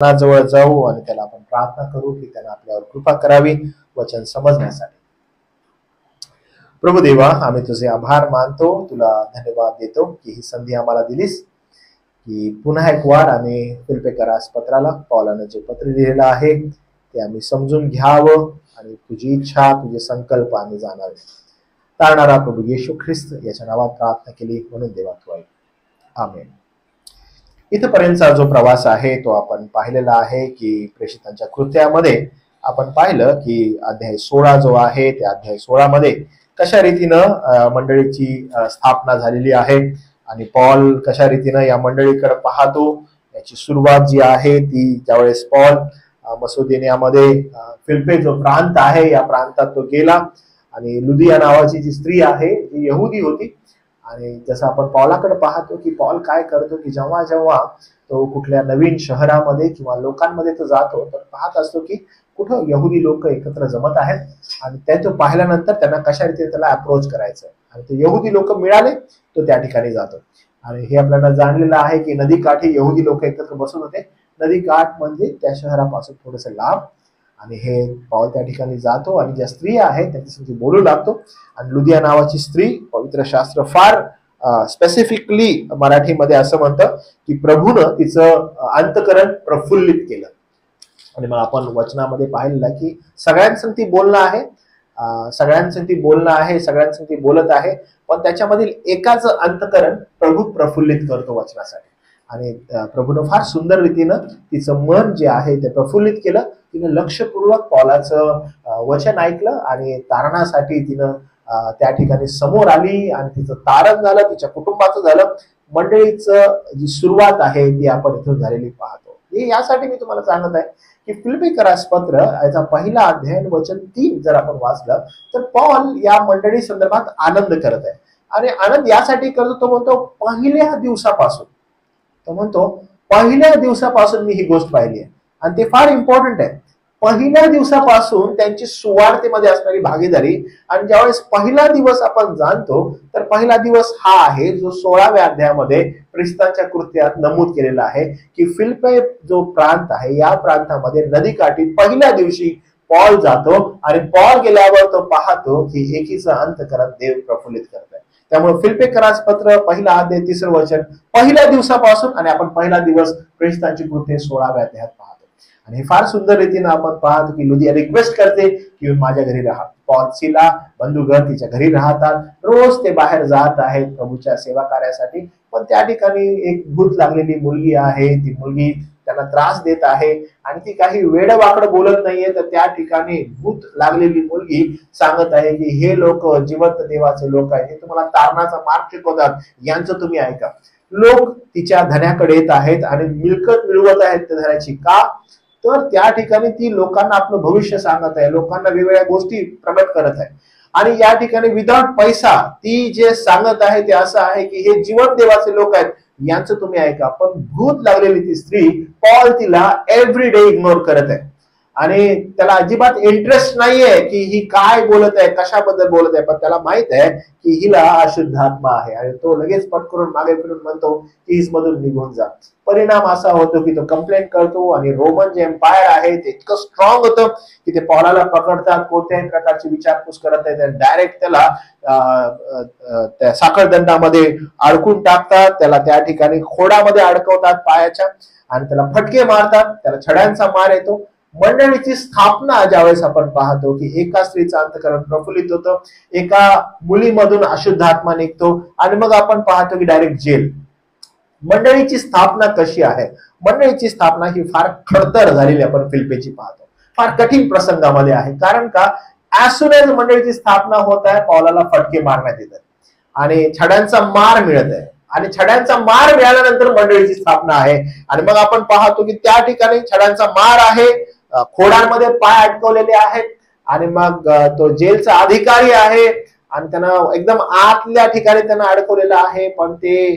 जवळ जाऊ आणि त्याला आपण प्रार्थना करू की त्याला आपल्यावर कृपा करावी वचन समजण्यासाठी. प्रभू देवा, आम्ही तुझे आभार मानतो, तुला धन्यवाद देतो की ही संधी आम्हाला दिलीस की पुन्हा एक वार आम्ही फिलिप्पियरास पत्राला पौलाने जे पत्र लिहिलेलं आहे ते आम्ही समजून घ्यावं आणि तुझी इच्छा तुझे संकल्प आम्ही जाणावे. तारणारा प्रभू येशू ख्रिस्त याच्या नावात प्रार्थना केली म्हणून देवा तू ऐक. आमेन. इथपर्यंतचा जो प्रवास आहे तो आपण पाहिलेला आहे की प्रेषितांच्या कृत्यामध्ये आपण पाहिलं की अध्याय 16 जो आहे त्या अध्याय 16 मध्ये कशा रीतीनं मंडळीची स्थापना झालेली आहे आणि पॉल कशा रीतीनं या मंडळीकडे पाहतो. याची सुरुवात जी आहे ती ज्यावेळेस पॉल मसोदेनियामध्ये फिलिप्पी जो प्रांत आहे या प्रांतात तो गेला आणि लुदिया नावाची जी स्त्री आहे ती यहुदी होती. आणि जसं आपण पॉलाकडे पाहतो की पॉल काय करतो की जेव्हा जेव्हा तो कुठल्या नवीन शहरामध्ये किंवा लोकांमध्ये तो जातो तर पाहत असतो की कुठं यहुदी लोक एकत्र जमत आहेत आणि त्या तो पाहिल्यानंतर त्यांना कशा रीतीने त्याला अप्रोच करायचं आणि ते यहुदी लोक मिळाले तो त्या ठिकाणी जातो. आणि हे आपल्याला जाणलेलं आहे की नदीकाठी यहुदी लोक एकत्र बसत होते. नदीकाठ म्हणजे त्या शहरापासून थोडस लांब. आणि हे पॉल त्या ठिकाणी जातो आणि ज्या स्त्री आहेत त्यांच्याशी बोलू लागतो. आणि लुदिया नावाची स्त्री, पवित्र शास्त्र फार स्पेसिफिकली मराठीमध्ये असं म्हणतं की प्रभूनं तिचं अंतकरण प्रफुल्लित केलं. आणि मग आपण वचनामध्ये पाहिलेलं की सगळ्यांसंग ती बोलणं आहे, सगळ्यांसंग ती बोलत आहे, पण त्याच्यामधील एकाच अंतकरण प्रभू प्रफुल्लित करतो वचनासाठी. आणि प्रभूनं फार सुंदर रीतीनं तिचं मन जे आहे ते प्रफुल्लित केलं. तिनं लक्षपूर्वक पौलाचं वचन ऐकलं आणि तारणासाठी तिनं त्या ठिकाणी समोर आली आणि तिचं तारण झालं, तिच्या कुटुंबाचं झालं. मंडळीचं जी सुरुवात आहे ती आपण इथून झालेली पाहतो. हे यासाठी मी तुम्हाला सांगत आहे की फिलिप्पियरास पत्र याचा पहिला अध्याय वचन 3 जर आपण वाचलं तर पॉल या मंडळी संदर्भात आनंद करत आहे. आणि आनंद यासाठी करतो, तो म्हणतो पहिल्या दिवसापासून मी ही गोष्ट पाहिली आहे. आणि ते फार इम्पॉर्टंट आहे. पहिल्या दिवसापासून त्यांची सुवार्तेमध्ये असणारी भागीदारी. आणि ज्यावेळेस पहिला दिवस आपण जाणतो तर पहिला दिवस हा आहे जो 16व्या अध्यायामध्ये प्रेषितांच्या कृत्यात नमूद केलेला आहे की फिलिप्पी जो प्रांत आहे या प्रांतामध्ये नदीकाठी पहिल्या दिवशी पॉल जातो आणि पॉल गेल्यावर तो पाहतो की एकीचं अंतकरण देव प्रफुल्लित करत आहे. त्यामुळे फिलिप्पियरास पत्र पहिला अध्याय 3रं वचन पहिल्या दिवसापासून आणि आपण पहिला दिवस प्रेषितांची कृत्ये 16व्या अध्यायात पाहतो. आणि हे फार सुंदर रीतीने आपण पाहतो की लुदिया रिक्वेस्ट करते की माझ्या घरी राहा. पॉलसीला बंधुघर तिच्या घरी राहतात. रोज ते बाहेर जात आहेत प्रभूच्या सेवा कार्यासाठी. पण त्या ठिकाणी एक भूत लागलेली मुलगी आहे. ती मुलगी त्यांना त्रास देत आहे आणि ती काही वेडवाकडं बोलत नाहीये. तर त्या ठिकाणी भूत लागलेली मुलगी सांगत आहे की हे लोक जिवंत देवाचे लोक आहेत, हे तुम्हाला तारणाचा मार्ग शिकवतात, यांचं तुम्ही ऐका. लोक तिच्या धन्याकडे येत आहेत आणि मिळकत मिळवत आहेत त्या धन्याची. का तर त्या ठिकाणी ती लोकांना आपलं भविष्य सांगत आहे, लोकांना वेगवेगळ्या गोष्टी प्रकट करत आहे. आणि या ठिकाणी विदाउट पैसा ती जे सांगत आहे ते असं आहे की हे जीवन देवाचे लोक आहेत, यांचं तुम्ही ऐका. पण भूत लागलेली ती स्त्री, पॉल तिला एव्हरी डे इग्नोर करत आहे आणि त्याला अजिबात इंटरेस्ट नाहीये की ही काय बोलत आहे, कशाबद्दल बोलत आहे. पण त्याला माहित आहे की हिला अशुद्धात्मा आहे आणि तो लगेच पटकरून मागे फिरून म्हणतो की हिजमधून निघून जा. परिणाम असा होतो की तो कंप्लेंट करतो आणि रोमन जे एम्पायर आहे ते इतकं स्ट्रॉंग होतं की ते पॉलाला पकडतात, कोणत्याही प्रकारची विचारपूस करत नाही, डायरेक्ट त्याला त्या साखळदंडामध्ये अडकून टाकतात. त्याला त्या ठिकाणी खोडामध्ये अडकवतात पायाच्या आणि त्याला फटके मारतात. त्याला छड्यांचा मार येतो. मंडळीची स्थापना ज्यावेळेस आपण पाहतो की एका स्त्रीचं अंतकरण प्रफुल्लित होतं, एका मुलीमधून अशुद्ध आत्मा निघतो आणि मग आपण पाहतो की डायरेक्ट जेल. मंडळीची स्थापना कशी आहे? मंडळीची स्थापना ही फार खडतर झालेली आपण फिलिप्पीची पाहतो. फार कठीण प्रसंगामध्ये आहे. कारण का ऍज सुन एज मंडळीची स्थापना होत आहे पौलाला फटके मारण्यात येतात आणि छड्यांचा मार मिळत आहे. आणि छड्यांचा मार मिळाल्यानंतर मंडळीची स्थापना आहे. आणि मग आपण पाहतो की त्या ठिकाणी छड्यांचा मार आहे, खोडांमध्ये पाय अटकवलेले आहेत आणि मग तो जेलचा अधिकारी आहे आणि त्यांना एकदम आतल्या ठिकाणी त्यांना अडकवलेलं आहे. पण ते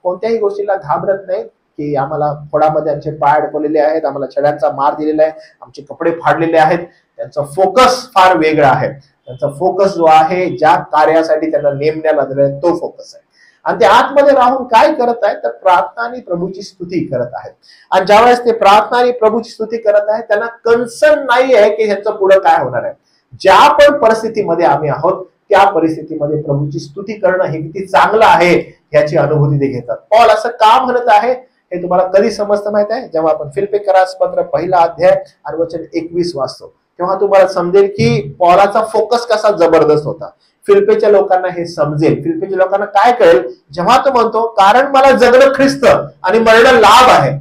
कोणत्याही गोष्टीला घाबरत नाही की आम्हाला खोडामध्ये आमचे पाय अडकवलेले आहेत, आम्हाला छड्यांचा मार दिलेला आहे, आमचे कपडे फाडलेले आहेत. त्यांचा फोकस फार वेगळा आहे. त्यांचा फोकस जो आहे ज्या कार्यासाठी त्यांना नेमण्यात आलेला आहे तो फोकस आहे. आणि ते आतमध्ये राहून काय करत आहेत तर प्रार्थना आणि प्रभूची स्तुती करत आहेत. आणि ज्यावेळेस ते प्रार्थना आणि प्रभूची स्तुती करत आहेत त्यांना कन्सर्न नाही आहे की ह्यांचं पुढे काय होणार आहे. ज्या पण परिस्थितीमध्ये आम्ही आहोत त्या परिस्थितीमध्ये प्रभूची स्तुती करणं हे किती चांगलं आहे याची अनुभूती ते घेतात. पॉल असं का म्हणत आहे हे तुम्हाला कधी समजतं माहित आहे, जेव्हा आपण फिलिप्पियरास पत्र 1 अध्याय आणि वचन 21 वाचतो तेव्हा तुम्हाला समजेल की पॉलाचा फोकस कसा जबरदस्त होता. फिलिप्पीच्या लोकांना हे समजेल, फिलिप्पीच्या लोकांना काय कळेल जेव्हा तो म्हणतो कारण मला जगणं ख्रिस्त आणि मरण लाभ आहे.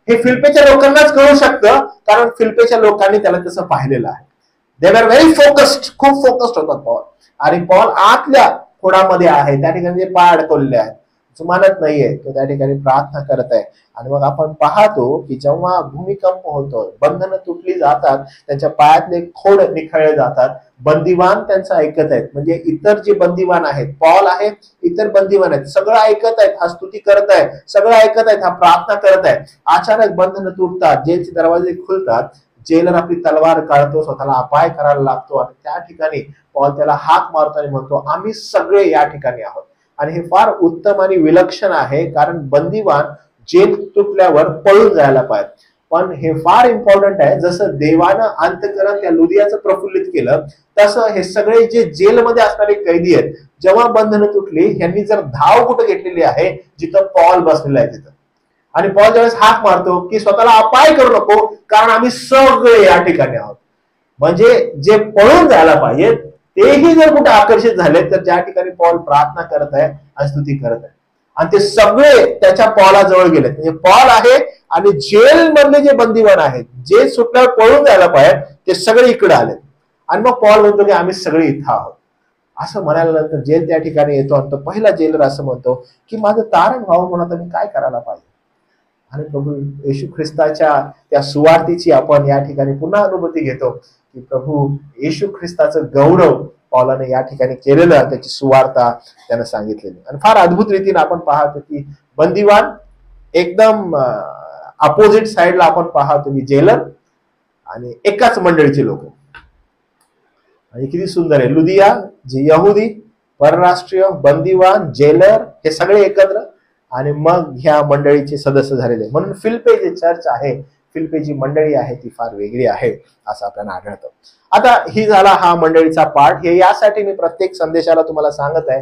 हे फिलिप्पीच्या लोकांनाच कळू शकतं कारण फिलिप्पीच्या लोकांनी त्याला तसं पाहिलेलं आहे. दे वर व्हेरी फोकस्ड, खूप फोकस्ड होतात पॉल. आणि पॉल आतल्या खोडामध्ये आहे, त्या ठिकाणी पाय अडकवलेले आहेत, मानत नाहीये, तो त्या ठिकाणी प्रार्थना करत आहे. आणि मग आपण पाहतो की जेव्हा भूमिकंप होतो, बंधनं तुटली जातात, त्यांच्या पायातले खोड निखळले जातात, बंदिवान त्यांचं ऐकत आहेत. म्हणजे इतर जे बंदिवान आहेत, पॉल आहे, इतर बंदिवान आहेत, सगळं ऐकत आहेत, हा स्तुती करत आहे, सगळं ऐकत आहेत, हा प्रार्थना करत आहे. अचानक बंधनं तुटतात, जेलचे दरवाजे खुलतात, जेलर आपली तलवार काढतो, स्वतःला अपाय करायला लागतो आणि त्या ठिकाणी पॉल त्याला हाक मारतो आणि म्हणतो आम्ही सगळे या ठिकाणी आहोत. आणि हे फार उत्तम आणि विलक्षण आहे कारण बंदिवान जेल तुटल्यावर पळून जायला पाहिजे. पण हे फार इम्पॉर्टंट आहे, जसं देवानं अंतःकरण त्या लुदियाचं प्रफुल्लित केलं तसं हे सगळे जे जेलमध्ये असणारे कैदी आहेत, जेव्हा बंधनं तुटली ह्यांनी जर धाव कुठं घेतलेली आहे जिथं पॉल बसलेला आहे तिथं. आणि पॉल ज्यावेळेस हाक मारतो की स्वतःला अपाय करू नको कारण आम्ही सगळे या ठिकाणी आहोत, म्हणजे जे पळून जायला पाहिजे तेही जर कुठे आकर्षित झाले तर ज्या ठिकाणी पॉल प्रार्थना करत आहे आणि स्तुती करत आहे आणि ते सगळे त्याच्या पॉलाजवळ गेलेत. म्हणजे पॉल आहे आणि जेल मधले जे बंदिवान आहेत, जे सुटल्यावर पळून जायला पाहिजे ते सगळे इकडे आलेत. आणि मग पॉल म्हणतो की आम्ही सगळे इथं आहोत. असं म्हणाल्यानंतर जेल त्या ठिकाणी येतो आणि तो पहिला जेलर असं म्हणतो की माझं तारण व्हावं म्हणून आता मी काय करायला पाहिजे. आणि प्रभू येशू ख्रिस्ताच्या त्या सुवार्तेची आपण या ठिकाणी पुन्हा अनुभूती घेतो की प्रभू येशू ख्रिस्ताचं गौरव पौलाने या ठिकाणी केलेलं, त्याची सुवार्ता त्यानं सांगितलेली. आणि फार अद्भुत रीतीने आपण पाहतो की बंदिवान एकदम अपोजिट साइडला आपण पाहतो की जेलर आणि एकाच मंडळीचे लोक. आणि किती सुंदर आहे, लुदिया जे यहुदी, परराष्ट्रीय, बंदिवान, जेलर हे सगळे एकत्र आणि मग ह्या मंडळीचे सदस्य झालेले. म्हणून फिलिप्पी जे चर्च आहे, फिलिप्पी जी मंडळी आहे ती फार वेगळी आहे असं आपल्याला आढळतं. आता ही झाला हा मंडळीचा पाठ. हे यासाठी मी प्रत्येक संदेशाला तुम्हाला सांगत आहे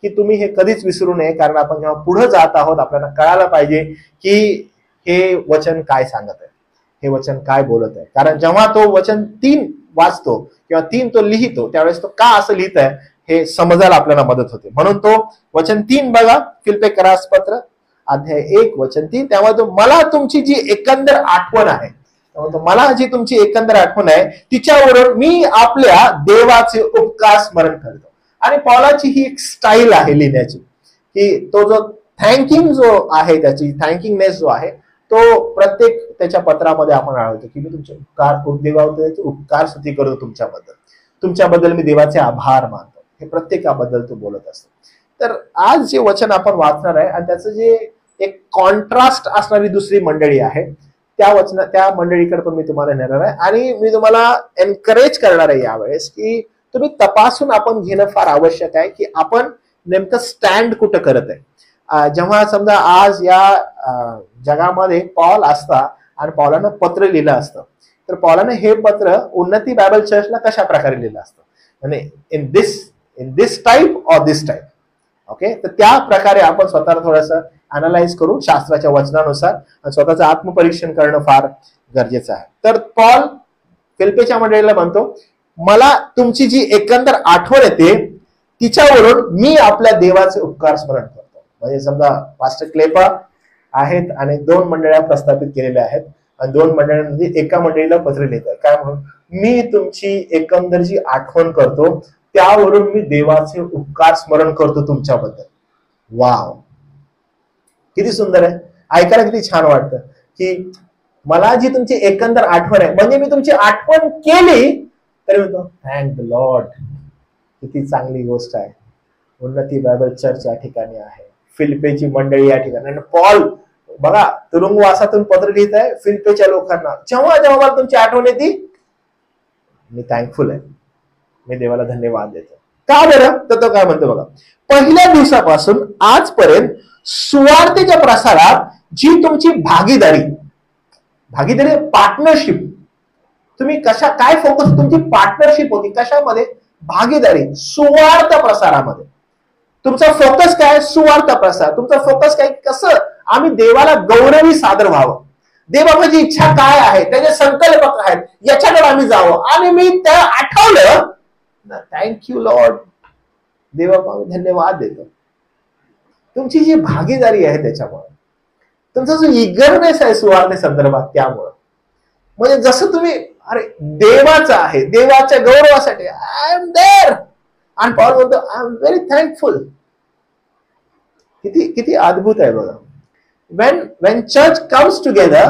की तुम्ही हे कधीच विसरू नये, कारण आपण जेव्हा पुढे जात आहोत आपल्याला कळायला पाहिजे की हे वचन काय सांगत आहे, हे वचन काय बोलत आहे. कारण जेव्हा तो वचन 3 वाचतो किंवा 3 तो लिहितो त्यावेळेस तो का असं लिहित आहे हे समजायला आपल्याला मदत होते. म्हणून तो वचन 3 बघा, फिलिप्पियरास पत्र अध्याय 1 वचन 3, त्यामुळे मला तुमची जी एकंदर आठवण आहे, मला जी तुमची एकंदर आठवण आहे तिच्यावरून मी आपल्या देवाचे उपकार स्मरण करतो. आणि पौलाची ही एक स्टाईल आहे लिहिण्याची की तो जो थँकिंग जो आहे, त्याची थँकिंगनेस जो आहे तो प्रत्येक त्याच्या पत्रामध्ये आपण आढळतो की मी तुमचे उपकार स्तुती करतो, तुमच्याबद्दल मी देवाचे आभार मानतो. हे प्रत्येकाबद्दल तो बोलत असतो. तर आज जे वचन आपण वाचणार आहे आणि त्याचं जे एक कॉन्ट्रास्ट असणारी दुसरी मंडळी आहे त्या मंडळीकडे पण मी तुम्हाला नेणार आहे. आणि मी तुम्हाला एनकरेज करणार आहे यावेळेस की तुम्ही तपासून आपण घेणं फार आवश्यक आहे की आपण नेमकं स्टँड कुठं करत आहे. जेव्हा समजा आज या जगामध्ये पॉल असता आणि पॉलानं पत्र लिहिलं असतं तर पॉलानं हे पत्र उन्नती बायबल चर्चला कशा प्रकारे लिहिलं असतं, म्हणजे in this type or this type. Okay, तर त्या प्रकारे आपण स्वतःला थोडंसं अनालाइज करू शास्त्राच्या वचनानुसार आणि स्वतःचं आत्मपरीक्षण करणं फार गरजेचं आहे. तर पॉल फिलिप्पीच्या मंडळीला म्हणतो मला तुमची जी एकंदर आठवण येते तिच्यावरून मी आपल्या देवाचे उपकार स्मरण करतो. म्हणजे समजा पास्टर क्लेपा आहेत आणि 2 मंडळ्या प्रस्थापित केलेल्या आहेत आणि 2 मंडळांमध्ये एका मंडळीला पत्र लिहित आहे काय म्हणून, मी तुमची एकंदर जी आठवण करतो त्यावरून मी देवाचे उपकार स्मरण करतो तुमच्याबद्दल. वाव, किती सुंदर आहे, ऐकायला किती छान वाटतं की मला जी तुमची एकंदर आठवण आहे, म्हणजे मी तुमची आठवण केली तरी म्हणतो थँक द लॉर्ड. किती चांगली गोष्ट आहे. उन्नती बायबल चर्च या ठिकाणी आहे, फिलिप्पीची मंडळी या ठिकाणी. आणि पॉल बघा तुरुंगवासातून पत्र लिहित आहे फिलिप्पीच्या लोकांना, जेव्हा जेव्हा मला तुमची आठवण येते मी थँकफुल आहे, मी देवाला धन्यवाद देतो. का बरं? तर तो काय म्हणतो बघा, पहिल्या दिवसापासून आजपर्यंत सुवार्तेच्या प्रसारात जी तुमची भागीदारी पार्टनरशिप, तुम्ही काय फोकस, तुमची पार्टनरशिप होती कशामध्ये? भागीदारी, सुवार्थ प्रसारामध्ये. तुमचा फोकस काय? सुवार्थ प्रसार. तुमचा फोकस काय? कसं आम्ही देवाला गौरवी सादर व्हावं, देवाची इच्छा काय आहे, त्याचे संकल्प काय आहेत, याच्याकडे आम्ही जावं. आणि मी त्या आठवलं, थँक्यू लॉर्ड, देवा धन्यवाद देतो. तुमची जी भागीदारी आहे त्याच्यामुळे, तुमचा जो इगरनेस आहे सुवार्थे संदर्भात, त्यामुळं म्हणजे जसं तुम्ही अरे देवाचं आहे, देवाच्या गौरवासाठी आय एम देअर. आणि पॉल म्हणतो आय एम व्हेरी थँकफुल. किती किती अद्भुत आहे बघा. when church comes together,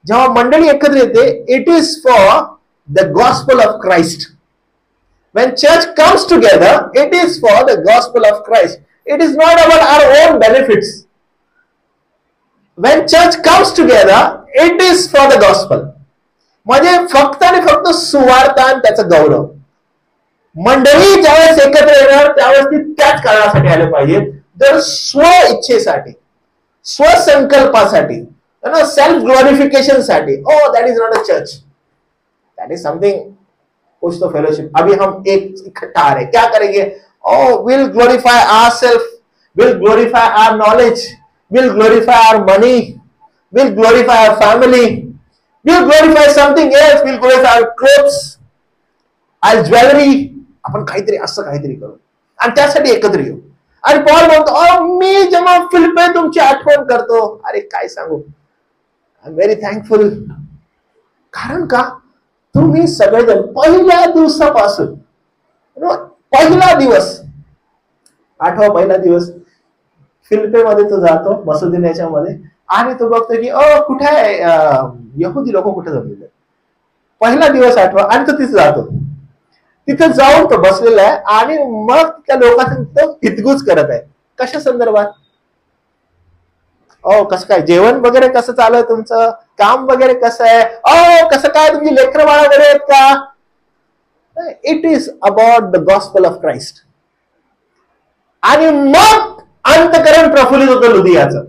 जेव्हा मंडळी एकत्र येते, it is for the gospel of Christ. When church comes together, it is for the gospel of Christ. It is not about our own benefits. When church comes together, it is for the gospel. म्हणजे फक्त आणि फक्त सुवार्थ आणि त्याचा गौरव. मंडळी ज्यावेळेस एकत्र येणार त्यावेळेस ती त्याच कारणासाठी आले पाहिजे, तर स्व इच्छेसाठी, स्वसंकल्पासाठी, सेल्फ ग्लोरिफिकेशन साठी. Oh that is not a church, that is something post of fellowship. अभी हम एक इकट्ठा आ रहे, क्या करेंगे? Oh will glorify ourself, will glorify our knowledge, will glorify our money, will glorify our family, will glorify something else, will glorify our clothes, our jewellery. आपण काहीतरी असं काहीतरी करू आणि त्यासाठी एकत्र येऊ. आणि पॉल म्हणतो मी जेव्हा फिलिप्पे तुमची आठवण करतो, अरे काय सांगू, आय एम व्हेरी थँकफुल. कारण का? तुम्ही सगळेजण पहिल्या दिवसापासून, पहिला दिवस, आठवा पहिला दिवस फिलिप्पे मध्ये तो जातो, मसुदीन याच्यामध्ये, आणि तो बघतो की कुठे आहे यहुदी लोक कुठे जमलेले. पहिला दिवस आठवा, आणि तो तिथे जातो. तिथे जाऊन तो बसलेला आहे आणि मग त्या लोकांना तो हितगुज करत आहे. कशा संदर्भात? कसं काय जेवण वगैरे कसं चालू आहे, तुमचं काम वगैरे कसं आहे, कसं काय तुमची लेकरं बाळा वगैरे आहेत का? It is about the gospel of Christ. आणि मग अंतकरण प्रफुल्लित होतं लुदियाचं.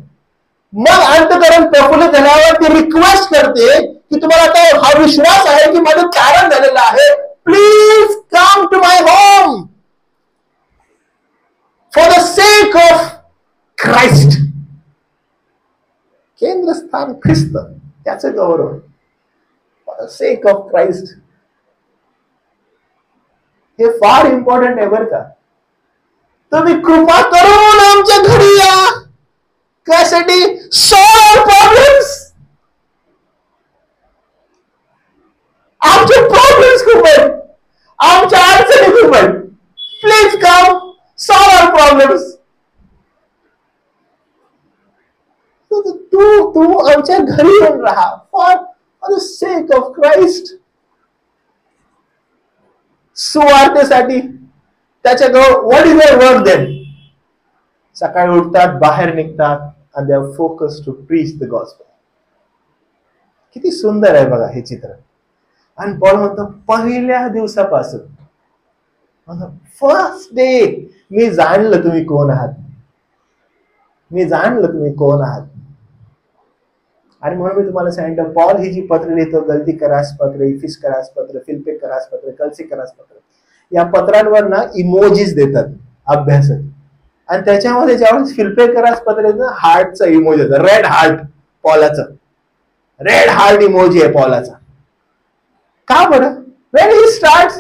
मग अंतकरण प्रफुल्लित झाल्यावर ती रिक्वेस्ट करते की तुम्हाला आता हा विश्वास आहे की माझं कारण झालेलं आहे, please come to my home for the sake of Christ. केंद्रस्थान ख्रिस्त, त्याचं गौरव, for the sake of Christ. हे फार इम्पॉर्टंट आहे बरं का. तुम्ही कृपा करून आमच्या घरी या. कशासाठी? Solve problems. आमचे प्रॉब्लेम्स खूप आहेत, आमच्या अडचणी खूप आहेत. Please come solve problems. तू आमच्या घरी येऊन राहा, for the sake of Christ. सुवार्तेसाठी. त्याच्या what is your work then? सकाळी उठतात, बाहेर निघतात, and they are focused to preach the gospel. किती सुंदर आहे बघा हे चित्र. आणि पॉल म्हणतो पहिल्या दिवसापासून, फर्स्ट डे, मी जाणलं तुम्ही कोण आहात, मी जाणलं तुम्ही कोण आहात. आणि म्हणून मी तुम्हाला सांगितलं, पॉल ही जी पत्र लिहितो, गलती करास पत्र, इफिस करास पत्र, फिलिप्पी करास पत्र, कलसी करास पत्र, या पत्रांवर ना इमोजीस देतात अभ्यासक. आणि त्याच्यामध्ये ज्यावेळेस फिलिप्पी करास पत्र येतं, हार्टचा इमोजी येतो, रेड हार्ट पॉलाचं, रेड हार्ट इमोजी आहे पॉलाचा. का बरं? व्हेन ही स्टार्ट्स,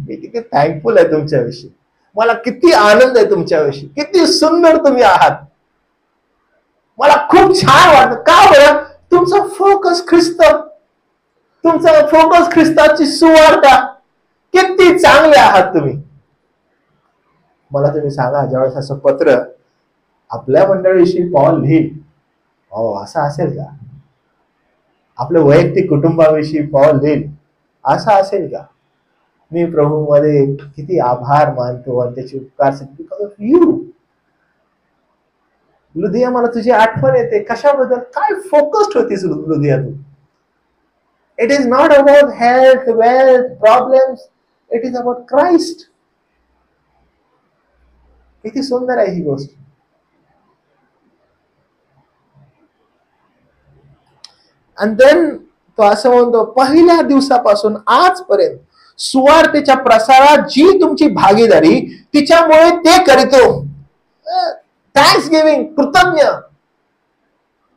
मी किती थँकफुल आहे तुमच्याविषयी, मला किती आनंद आहे तुमच्याविषयी, किती सुंदर तुम्ही आहात, मला खूप छान वाटतं. का बरं? तुमचा फोकस ख्रिस्त, तुमचा फोकस ख्रिस्ताची सुवार्ता, किती चांगले आहात तुम्ही. मला तुम्ही सांगा, ज्यावेळेस असं पत्र आपल्या मंडळीशी पॉल लिहिल, असं असेल का? आपल्या वैयक्तिक कुटुंबाविषयी पॉल लिहिल, असं असेल का? मी प्रभूमध्ये किती आभार मानतो आणि त्याची उपकार बिकॉज ऑफ यू. लुदिया, मला तुझी आठवण येते. कशाबद्दल? काय फोकस्ड होतीस लुदिया तू. It is not about health, wealth, problems, it is about Christ. किती सुंदर आहे ही गोष्ट. आणि देन तो असं म्हणतो, पहिल्या दिवसापासून आजपर्यंत सुवार्तेच्या प्रसारात जी तुमची भागीदारी तिच्यामुळे ते करतो. थँक्स गिव्हिंग, कृतज्ञ.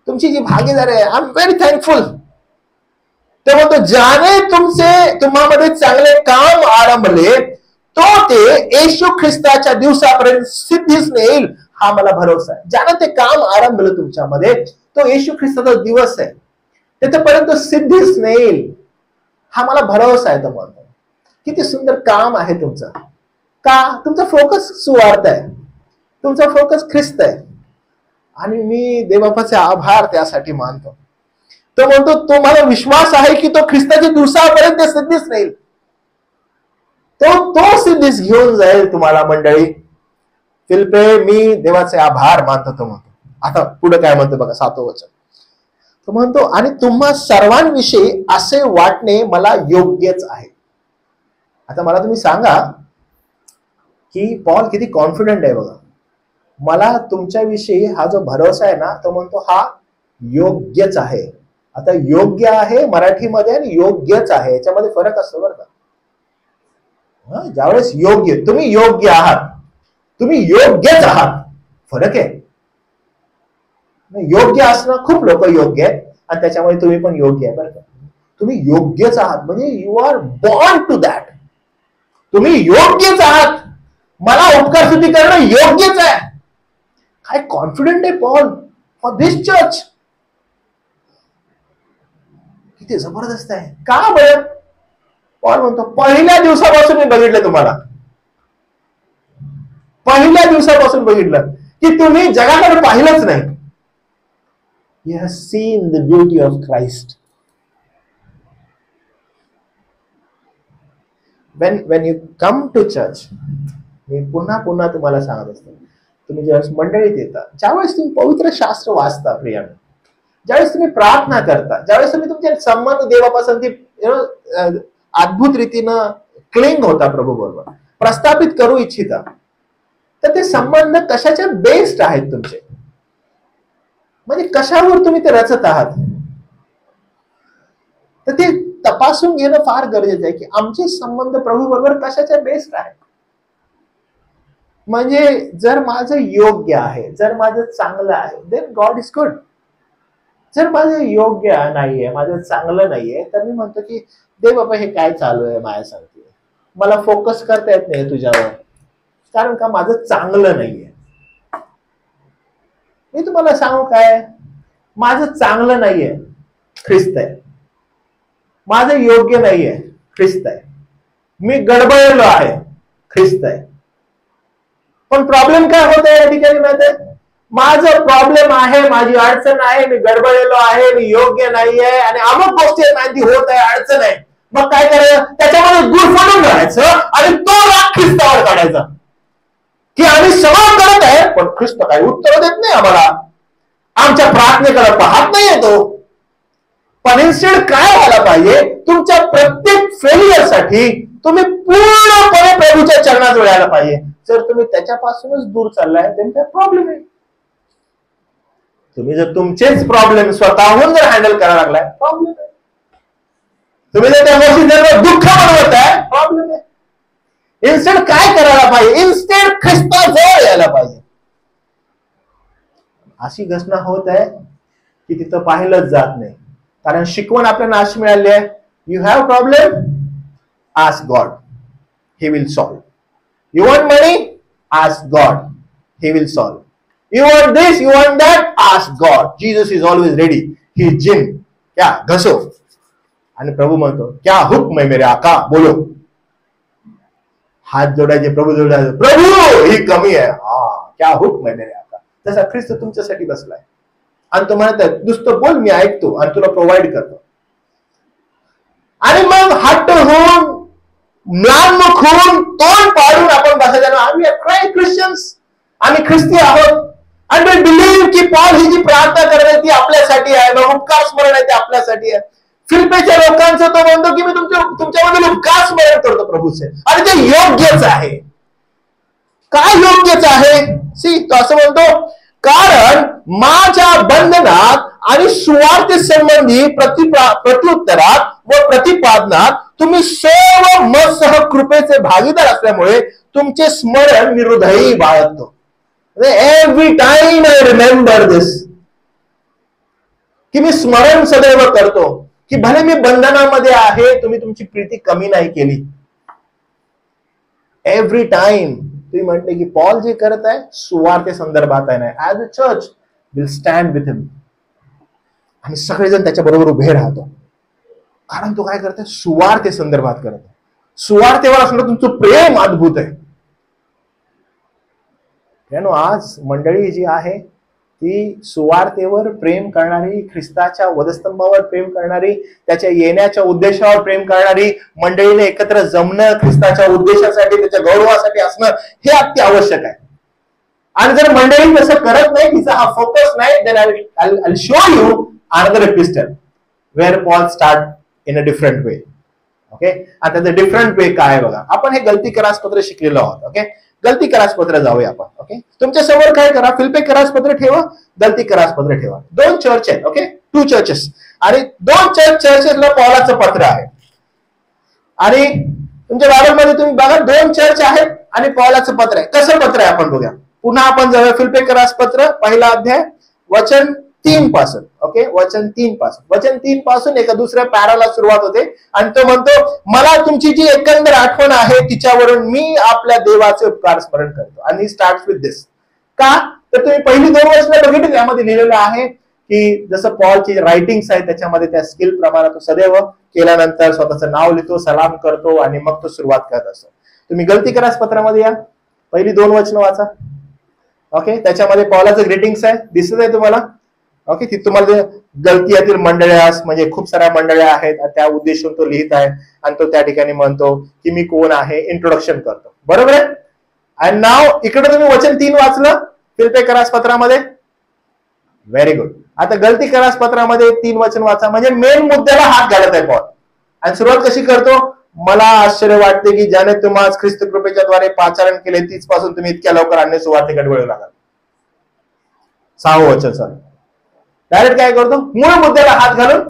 तुमची जी भागीदारी आहे, आय एम व्हेरी थँकफुल. ते म्हणतो, ज्याने तुम्हामध्ये चांगले काम आरंभले तो ते येशू ख्रिस्ताच्या दिवसापर्यंत सिद्धीस नेईल, हा मला भरोसा आहे. ज्यानं ते काम आरंभलं तुमच्यामध्ये, तो येशू ख्रिस्ताचा दिवस आहे, तिथपर्यंत सिद्धीस नेईल, हा मला भरोसा आहे. तो म्हणतो, किती सुंदर काम आहे तुमचं. का? तुमचा फोकस सुवार्थ आहे, तुमचा फोकस ख्रिस्त आहे. आणि मी देवबापाचे आभार त्यासाठी मानतो. तो म्हणतो, तुम्हाला विश्वास आहे की तो ख्रिस्ताच्या दिवसापर्यंत सिद्धीस नेईल, तो सिद्धीस घेऊन जाईल तुम्हाला. मंडळी, फिलिप्पे, मी देवाचे आभार मानतो. तो म्हणतो, आता पुढे काय म्हणतो बघा, 7वं वचन. तो म्हणतो, आणि तुम्हा सर्वांविषयी असे वाटणे मला योग्यच आहे. आता मला तुम्ही सांगा की पॉल किती कॉन्फिडंट आहे बघा. मला तुमच्याविषयी हा जो भरोसा आहे ना, तो म्हणतो हा योग्यच आहे. आता योग्य आहे मराठीमध्ये आणि योग्यच आहे याच्यामध्ये फरक असतो बरं का. ज्यावेळेस योग्य, तुम्ही योग्य आहात, तुम्ही योग्यच आहात, फरक आहे. योग्य असणं, खूप लोक योग्य आहेत आणि त्याच्यामुळे तुम्ही पण योग्य आहे बरं का. तुम्ही योग्यच आहात म्हणजे you are born to that. तुम्ही योग्यच आहात, मला उपकार स्तुती करणं योग्यच आहे. काय कॉन्फिडंट आहे पॉल फॉर दिस चर्च. किती जबरदस्त आहे. का बरं? पॉल म्हणतो, पहिल्या दिवसापासून मी बघितलं तुम्हाला, पहिल्या दिवसापासून बघितलं की तुम्ही जगाकडे पाहिलंच नाही. You have seen the beauty of Christ. When you come to church, मी पुन्हा तुम्हाला सांगत असतो, तुम्ही ज्यावेळेस मंडळीत येता, ज्यावेळेस तुम्ही पवित्र शास्त्र वाचता प्रियाने, ज्यावेळेस तुम्ही प्रार्थना करता, ज्यावेळेस तुम्ही तुमचे संबंध देवापासून अद्भुत रीतीनं क्लिंग होता प्रभू बरोबर, प्रस्थापित करू इच्छिता, तर ते संबंध कशाच्या बेस्ड आहेत तुमचे, म्हणजे कशावर तुम्ही ते रचत आहात, तर ते तपासून घेणं फार गरजेचं आहे की आमचे संबंध प्रभू बरोबर कशाच्या बेस्ड आहेत. म्हणजे जर माझं योग्य आहे, जर माझं चांगलं आहे, देन गॉड इज गुड. जर माझं योग्य नाहीये, माझं चांगलं नाहीये, तर मी म्हणतो की दे बाबा हे काय चालू आहे माझ्यासाठी, मला फोकस करता येत नाही तुझ्यावर, कारण का माझं चांगलं नाहीये. मी तुम्हाला सांगू काय, माझं चांगलं नाहीये, ख्रिस्त आहे. माझं योग्य नाहीये, ख्रिस्त आहे. मी गडबडलेलो आहे, ख्रिस्त आहे. पण प्रॉब्लेम काय होत आहे या ठिकाणी माहिती आहे, माझं प्रॉब्लेम आहे, माझी अडचण आहे, मी गडबडलेलो आहे, मी योग्य नाहीये आणि अमुक गोष्टी माहिती होत आहे, अडचण आहे. मग काय करायचं, त्याच्यामध्ये गुरफटून राहायचं आणि तो राग ख्रिस्तावर काढायचा की आम्ही सगळं करत आहे पण ख्रिस्त काही उत्तर देत नाही आम्हाला, आमच्या प्रार्थनेकडे पाहत नाही येतो. पण इन्स्टेड काय व्हायला पाहिजे, तुमच्या प्रत्येक फेलियरसाठी तुम्ही पूर्णपणे प्रभूच्या चरणाजवळ यायला पाहिजे. जर तुम्ही त्याच्यापासूनच दूर चाललाय तर काय प्रॉब्लेम आहे. तुम्ही जर तुमचेच प्रॉब्लेम स्वतःहून जर हँडल करायला लागलाय, प्रॉब्लेम आहे. तुम्ही जर त्या गोष्टी जर दुःख बनवताय, प्रॉब्लेम आहे. इन्स्टेड काय करायला पाहिजे, इन्स्टेड ख्रिस्ताजवळ यायला पाहिजे. अशी घटना होत आहे की तिथं पाहिलंच जात नाही, कारण शिकवण आपल्याला अशी मिळाली आहे, you have problem, ask God, he will solve. You want money? Ask God. He will solve. You want this? You want that? Ask God. Jesus is always ready. He is Jim. क्या घसो. आणि प्रभू म्हणतो, क्या हुक्म है मेरे आका, बोलो. हात जोडायचे, प्रभू जोडायचे, प्रभू ही कमी आहे, क्या हुक्म है मेरे आका. तसा ख्रिस्त तुमच्यासाठी बसलाय आणि तो म्हणतात, नुसतं बोल, मी ऐकतो आणि तुला प्रोव्हाइड करतो. आणि मग हट्ट होऊन, म्लानमुख होऊन, तोंड पाडून आपण बसायचं, आम्ही ख्रिश्चन्स, आम्ही ख्रिस्ती आहोत. आणि वी बिलीव्ह की पॉल ही जी प्रार्थना करते ती आपल्यासाठी आहे, मग उपकार स्मरण आहे ते आपल्यासाठी आहे. फिलिप्पीच्या लोकांचं तो म्हणतो की मी तुमच्यामधील उपकार स्मरण करतो प्रभूचे, आणि ते योग्यच आहे. काय योग्यच आहे. सी तो असं म्हणतो, कारण माझ्या बंधनात आणि सुवार्ते संबंधी प्रत्युत्तरात व प्रतिपादनात तुम्ही सर्व मत्सह कृपेचे भागीदार असल्यामुळे तुमचे स्मरण मी हृदयी बाळगतो. एव्हरी टाइम आय रिमेंबर दिस, की मी स्मरण सदैव करतो की भले मी बंधनामध्ये आहे, तुम्ही तुमची प्रीती कमी नाही केली. एव्हरी टाइम तुम्ही म्हटले की पॉल जे करत आहे सुवार्ते संदर्भात आहे, as a church will stand with him. आम्ही सगळेजण त्याच्या बरोबर उभे राहतो, कारण तो काय करतोय, सुवार्ते संदर्भात करत. सुवार्तेवर असणं तुमचं प्रेम अद्भुत आहे. आज मंडळी जी आहे ती सुवार्तेवर प्रेम करणारी, ख्रिस्ताच्या वधस्तंभावर प्रेम करणारी, त्याच्या येण्याच्या उद्देशावर प्रेम करणारी मंडळीने एकत्र जमणं, ख्रिस्ताच्या उद्देशासाठी, त्याच्या गौरवासाठी असणं हे अत्यावश्यक आहे. आणि जर मंडळी तसं करत नाही, तिचा हा फोकस नाही, then I show you another epistle where Paul start in a different way. Okay, आता त्याचं डिफरंट वे काय बघा. आपण हे गलती करासपत्र शिकलेलो आहोत. ओके, गलती करासपत्र जाऊया आपण. ओके, तुमच्या समोर काय करा, फिलिप्पी करासपत्र ठेवा, गलती करासपत्र ठेवा. 2 चर्च आहेत. ओके, 2 चर्चेस, आणि 2 चर्चेसला पॉलाचं पत्र आहे. आणि तुमच्या बायबलमध्ये तुम्ही बघा 2 चर्च आहेत आणि पॉलाचं पत्र आहे. कसं पत्र आहे आपण बघूया. पुन्हा आपण जाऊया फिलिप्पी करासपत्र 1 अध्याय वचन 3 पासून. ओके, वचन 3 पासून, वचन 3 पासून एका दुसऱ्या पॅराला सुरुवात होते आणि तो म्हणतो, मला तुमची जी एकंदर आठवण आहे तिच्यावरून मी आपल्या देवाचे उपकार स्मरण करतो. आणि स्टार्ट विथ दिस. का तर तुम्ही पहिली 2 वचनं बघितली, त्यामध्ये लिहिलेलं आहे की जसं पॉलची रायटिंग्स आहेत त्याच्यामध्ये त्या स्किल प्रमाणे तो सदैव केल्यानंतर स्वतःचं नाव लिहितो, सलाम करतो आणि मग तो सुरुवात करत असतो. तुम्ही गलती करासपत्रामध्ये या, पहिली 2 वचनं वाचा. ओके, त्याच्यामध्ये पॉलाचं ग्रीटिंग्स आहे, दिसत आहे तुम्हाला. ओके, ती तुम्हाला गलतीयातील मंडळ्यास, म्हणजे खूप साऱ्या मंडळ्या आहेत, त्या उद्देशून तो लिहित आहे आणि तो त्या ठिकाणी म्हणतो की मी कोण आहे, इंट्रोडक्शन करतो. बरोबर आहे. आणि नाव इकडे तुम्ही वचन 3 वाचलं फिलिप्पी करासपत्रामध्ये. Very good. आता गलती करासपत्रामध्ये 3 वचन वाचा, म्हणजे मेन मुद्द्याला हात घालत आहे पॉल. आणि सुरुवात कशी करतो, मला आश्चर्य वाटते की ज्याने तुम्हाला ख्रिस्त कृपेच्या द्वारे पाचारण केले तीच पासून तुम्ही इतक्या लवकर अन्य सुवार्तेकडे वळू लागाल. 6वं वचन सर डायरेक्ट काय करतो, मूळ मुद्द्याला हात घालून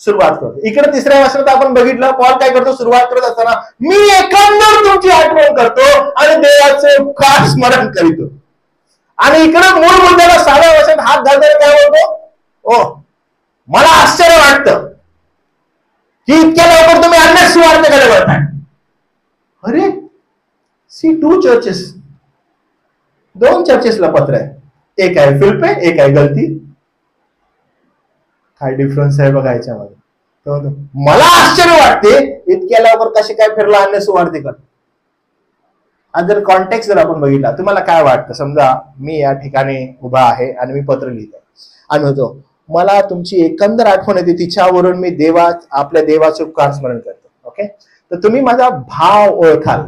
सुरुवात करतो. इकडे 3ऱ्या वचनात आपण बघितलं पॉल काय करतो, सुरुवात करत असताना मी एकंदर तुमची आठवण करतो आणि देवाचे उपकार स्मरण करीतो. आणि इकडे मूळ मुद्द्याला 6व्या वचनात हात घालताना काय बोलतो, ओ मला आश्चर्य वाटतं की इतक्या लवकर तुम्ही अन्य सुवार्तेकडे वळताय. अरे सी 2 चर्चेस, 2 चर्चेसला पत्र आहे. एक आहे फिलिप्पी, एक आहे गलती. काय डिफरन्स आहे बघा याच्यामध्ये. मला आश्चर्य वाटते इतक्या लवकर कसे काय फिरला अन्य सुवार्तेकडे. आणि जर कॉन्टेक्स्ट जर आपण बघितला, तुम्हाला काय वाटतं, समजा मी या ठिकाणी उभा आहे आणि मी पत्र लिहितो आणि म्हणतो मला तुमची एकंदर आठवण येते तिच्यावरून मी आपल्या देवाचे उपकार स्मरण करतो. ओके, तर तुम्ही माझा भाव ओळखाल.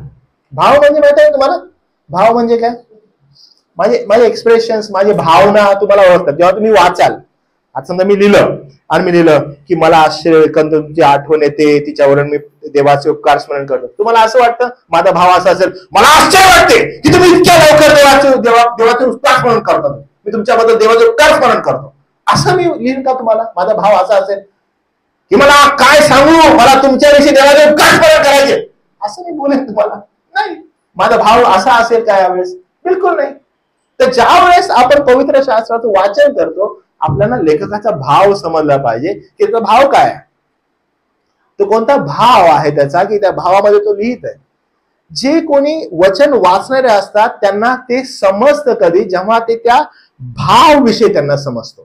भाव म्हणजे माहिती आहे तुम्हाला, भाव म्हणजे काय, माझे एक्सप्रेशन्स, माझी भावना तुम्हाला ओळखतात जेव्हा तुम्ही वाचाल. आता समजा मी लिहिलं की मला आश्चर्य एकंदर तुमची आठवण येते तिच्यावरून मी देवाचे उपकार स्मरण करतो. तुम्हाला असं वाटतं माझा भाव असा असेल, मला आश्चर्य वाटते की तुम्ही इतक्या लवकर देवाचे उपकार स्मरण करतो, मी तुमच्याबद्दल देवाचे उपकार स्मरण करतो, असं मी लिहिन का तुम्हाला? माझा भाव असा असेल की मला काय सांगू, मला तुमच्याविषयी देवाचे उपकार स्मरण करायचे, असं मी बोलेन तुम्हाला? नाही. माझा भाव असा असेल का यावेळेस? बिलकुल नाही. तर ज्या वेळेस आपण पवित्र शास्त्राचं वाचन करतो आपल्याला लेखकाचा भाव समजला पाहिजे की त्याचा भाव काय आहे, तो कोणता भाव आहे त्याचा, की त्या भावामध्ये तो लिहित आहे. जे कोणी वचन वाचणारे असतात त्यांना ते समजतं कधी, जेव्हा ते त्या भाव विषयी त्यांना समजतो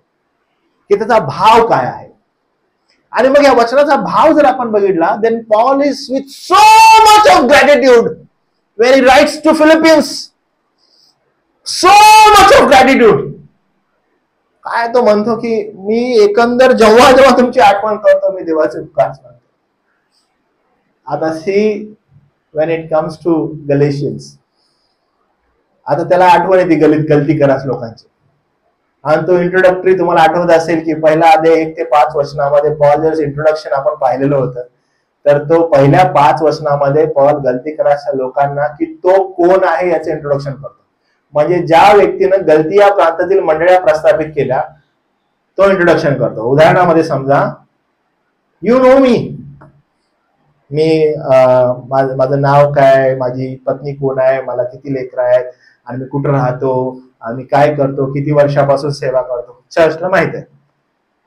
की त्याचा भाव काय आहे. आणि मग या वचनाचा भाव जर आपण बघितला, then Paul is with so much of gratitude when he writes to Philippians, so much of gratitude. काय तो म्हणतो की मी एकंदर जेव्हा जेव्हा तुमची आठवण करतो मी देवाचे उपकार करतो. आता see when it comes to Galatians, आता त्याला आठवण येते गलती करास लोकांची. आणि तो इंट्रोडक्टरी तुम्हाला आठवत असेल की 1 अध्याय 1 ते 5 वचनामध्ये पॉल इंट्रोडक्शन आपण पाहिलेलं होतं. तर तो पहिल्या 5 वचनामध्ये पॉल गलतीकराच्या लोकांना की तो कोण आहे याचे इंट्रोडक्शन करतो. म्हणजे ज्या व्यक्तीनं गलतिया प्रांतातील मंडळ्या प्रस्थापित केल्या तो इंट्रोडक्शन करतो. उदाहरणामध्ये समजा, यू नो मी, माझं नाव काय, माझी पत्नी कोण आहे, मला किती लेकरं आहेत, आणि मी कुठं राहतो, आणि काय करतो, किती वर्षापासून सेवा करतो, चर्चला माहित आहे.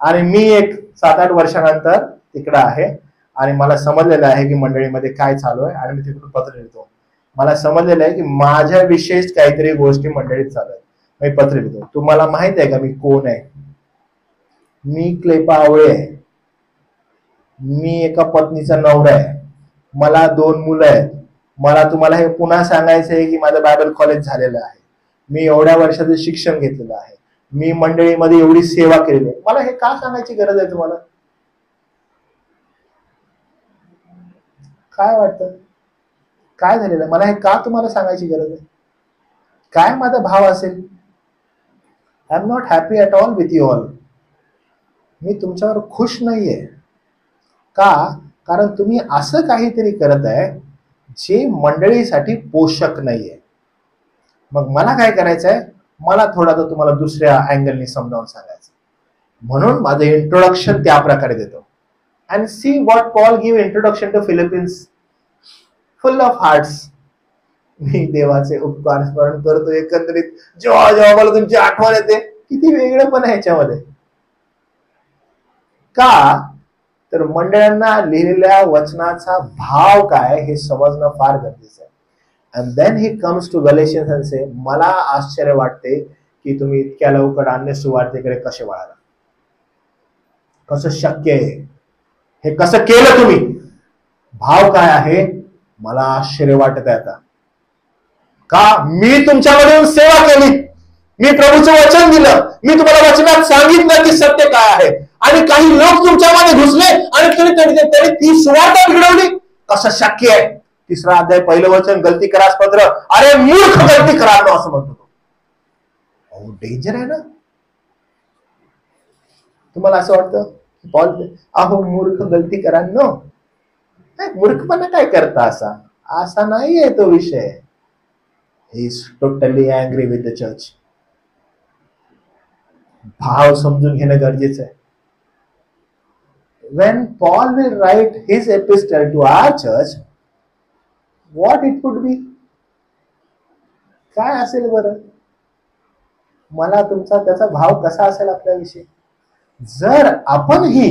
आणि मी एक 7-8 वर्षानंतर तिकडं आहे आणि मला समजलेलं आहे की मंडळीमध्ये काय चालू आहे, आणि मी तिकडून पत्र लिहितो. मला समजलेलं आहे की माझ्या विशेष काहीतरी गोष्टी मंडळीत चालू आहेत, मी पत्र लिहितो. तुम्हाला माहित आहे का मी कोण आहे? मी क्लेपा आवळे आहे. मी एका पत्नीचा नवरा आहे. मला 2 मुलं आहेत. मला तुम्हाला हे पुन्हा सांगायचं आहे की माझं बायबल कॉलेज झालेलं आहे. मी एवढ्या वर्षाचं शिक्षण घेतलेलं आहे. मी मंडळीमध्ये एवढी सेवा केलेली आहे. मला हे का सांगायची गरज आहे तुम्हाला? काय वाटतं? काय झालेलं आहे? मला हे का तुम्हाला सांगायची गरज आहे? काय माझा भाव असेल? I am not happy at all with you all. मी तुमच्यावर खुश नाहीये. का? कारण तुम्ही असं काहीतरी करत आहे जे मंडळीसाठी पोषक नाहीये. मग मला काय करायचं आहे? मला थोडा तर तुम्हाला दुसऱ्या अँगलनी समजावून सांगायचं. म्हणून माझं इंट्रोडक्शन त्या प्रकारे देतो. And see what Paul give introduction to Philippians, full of hearts. मी देवाचे उपकार स्मरण करतो. एकंदरीत जेव्हा जेव्हा मला तुमची आठवण येते, किती वेगळं पण आहे ह्याच्यामध्ये. का? तर मंडळांना लिहिलेल्या वचनाचा भाव काय हे समजणं फार गरजेचं आहे. And then he comes to Galatians and say, मला आश्चर्य वाटते की तुम्ही इतक्या लवकर अन्य सुवार्तेकडे कसे वळाला. कसं शक्य आहे? हे कसं केलं तुम्ही? भाव काय आहे? मला आश्चर्य वाटत आहे आता. का? मी तुमच्यामधून सेवा केली, मी प्रभूचं वचन दिलं, मी तुम्हाला वचनात सांगितलं की सत्य काय आहे, आणि काही लोक तुमच्यामध्ये घुसले आणि तरी ती सुवार्ता बिघडवली. कसं शक्य आहे? 3रा अध्याय 1लं वचन, गलती करास पत्र, अरे मूर्ख गलती करा असं म्हणतो तो. डेंजर आहे ना. तुम्हाला असं वाटतं पॉल अहो मूर्ख गलती करा? नो, मूर्खपणा काय करता असा नाहीये तो विषय. He is totally angry with the church. भाव समजून घेणं गरजेचं आहे. When Paul will write his epistle to our church, what it would be? काय असेल बरं? मला तुमचा त्याचा भाव कसा असेल आपल्याविषयी? जर आपणही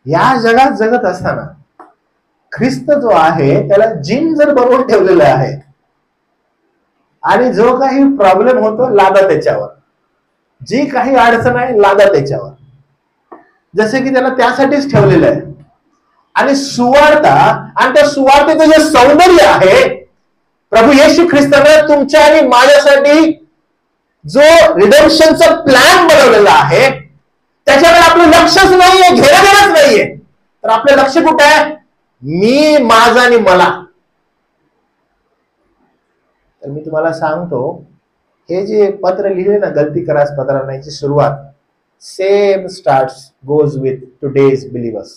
या जगात जगत असताना ख्रिस्त जो आहे त्याला जिम जर बनवून ठेवलेलं आहे आणि जो काही प्रॉब्लेम होतो लादा त्याच्यावर, जी काही अडचण आहे लादा त्याच्यावर, जसे की त्याला त्यासाठीच ठेवलेलं आहे. आणि सुवार्ता आणि त्या सुवार्तेचं जे सौंदर्य आहे, प्रभू येशू ख्रिस्ताने तुमच्या आणि माझ्यासाठी जो रिडेम्पशनचा प्लॅन बनवलेला आहे त्याच्याकडे आपलं लक्षच नाहीये, घेणं नाहीये. तर आपलं लक्ष कुठं आहे? मी, माझा आणि मला. तर मी तुम्हाला सांगतो, हे जे पत्र लिहिले ना गलती करास पत्राला, याची सुरुवात same starts goes with today's believers.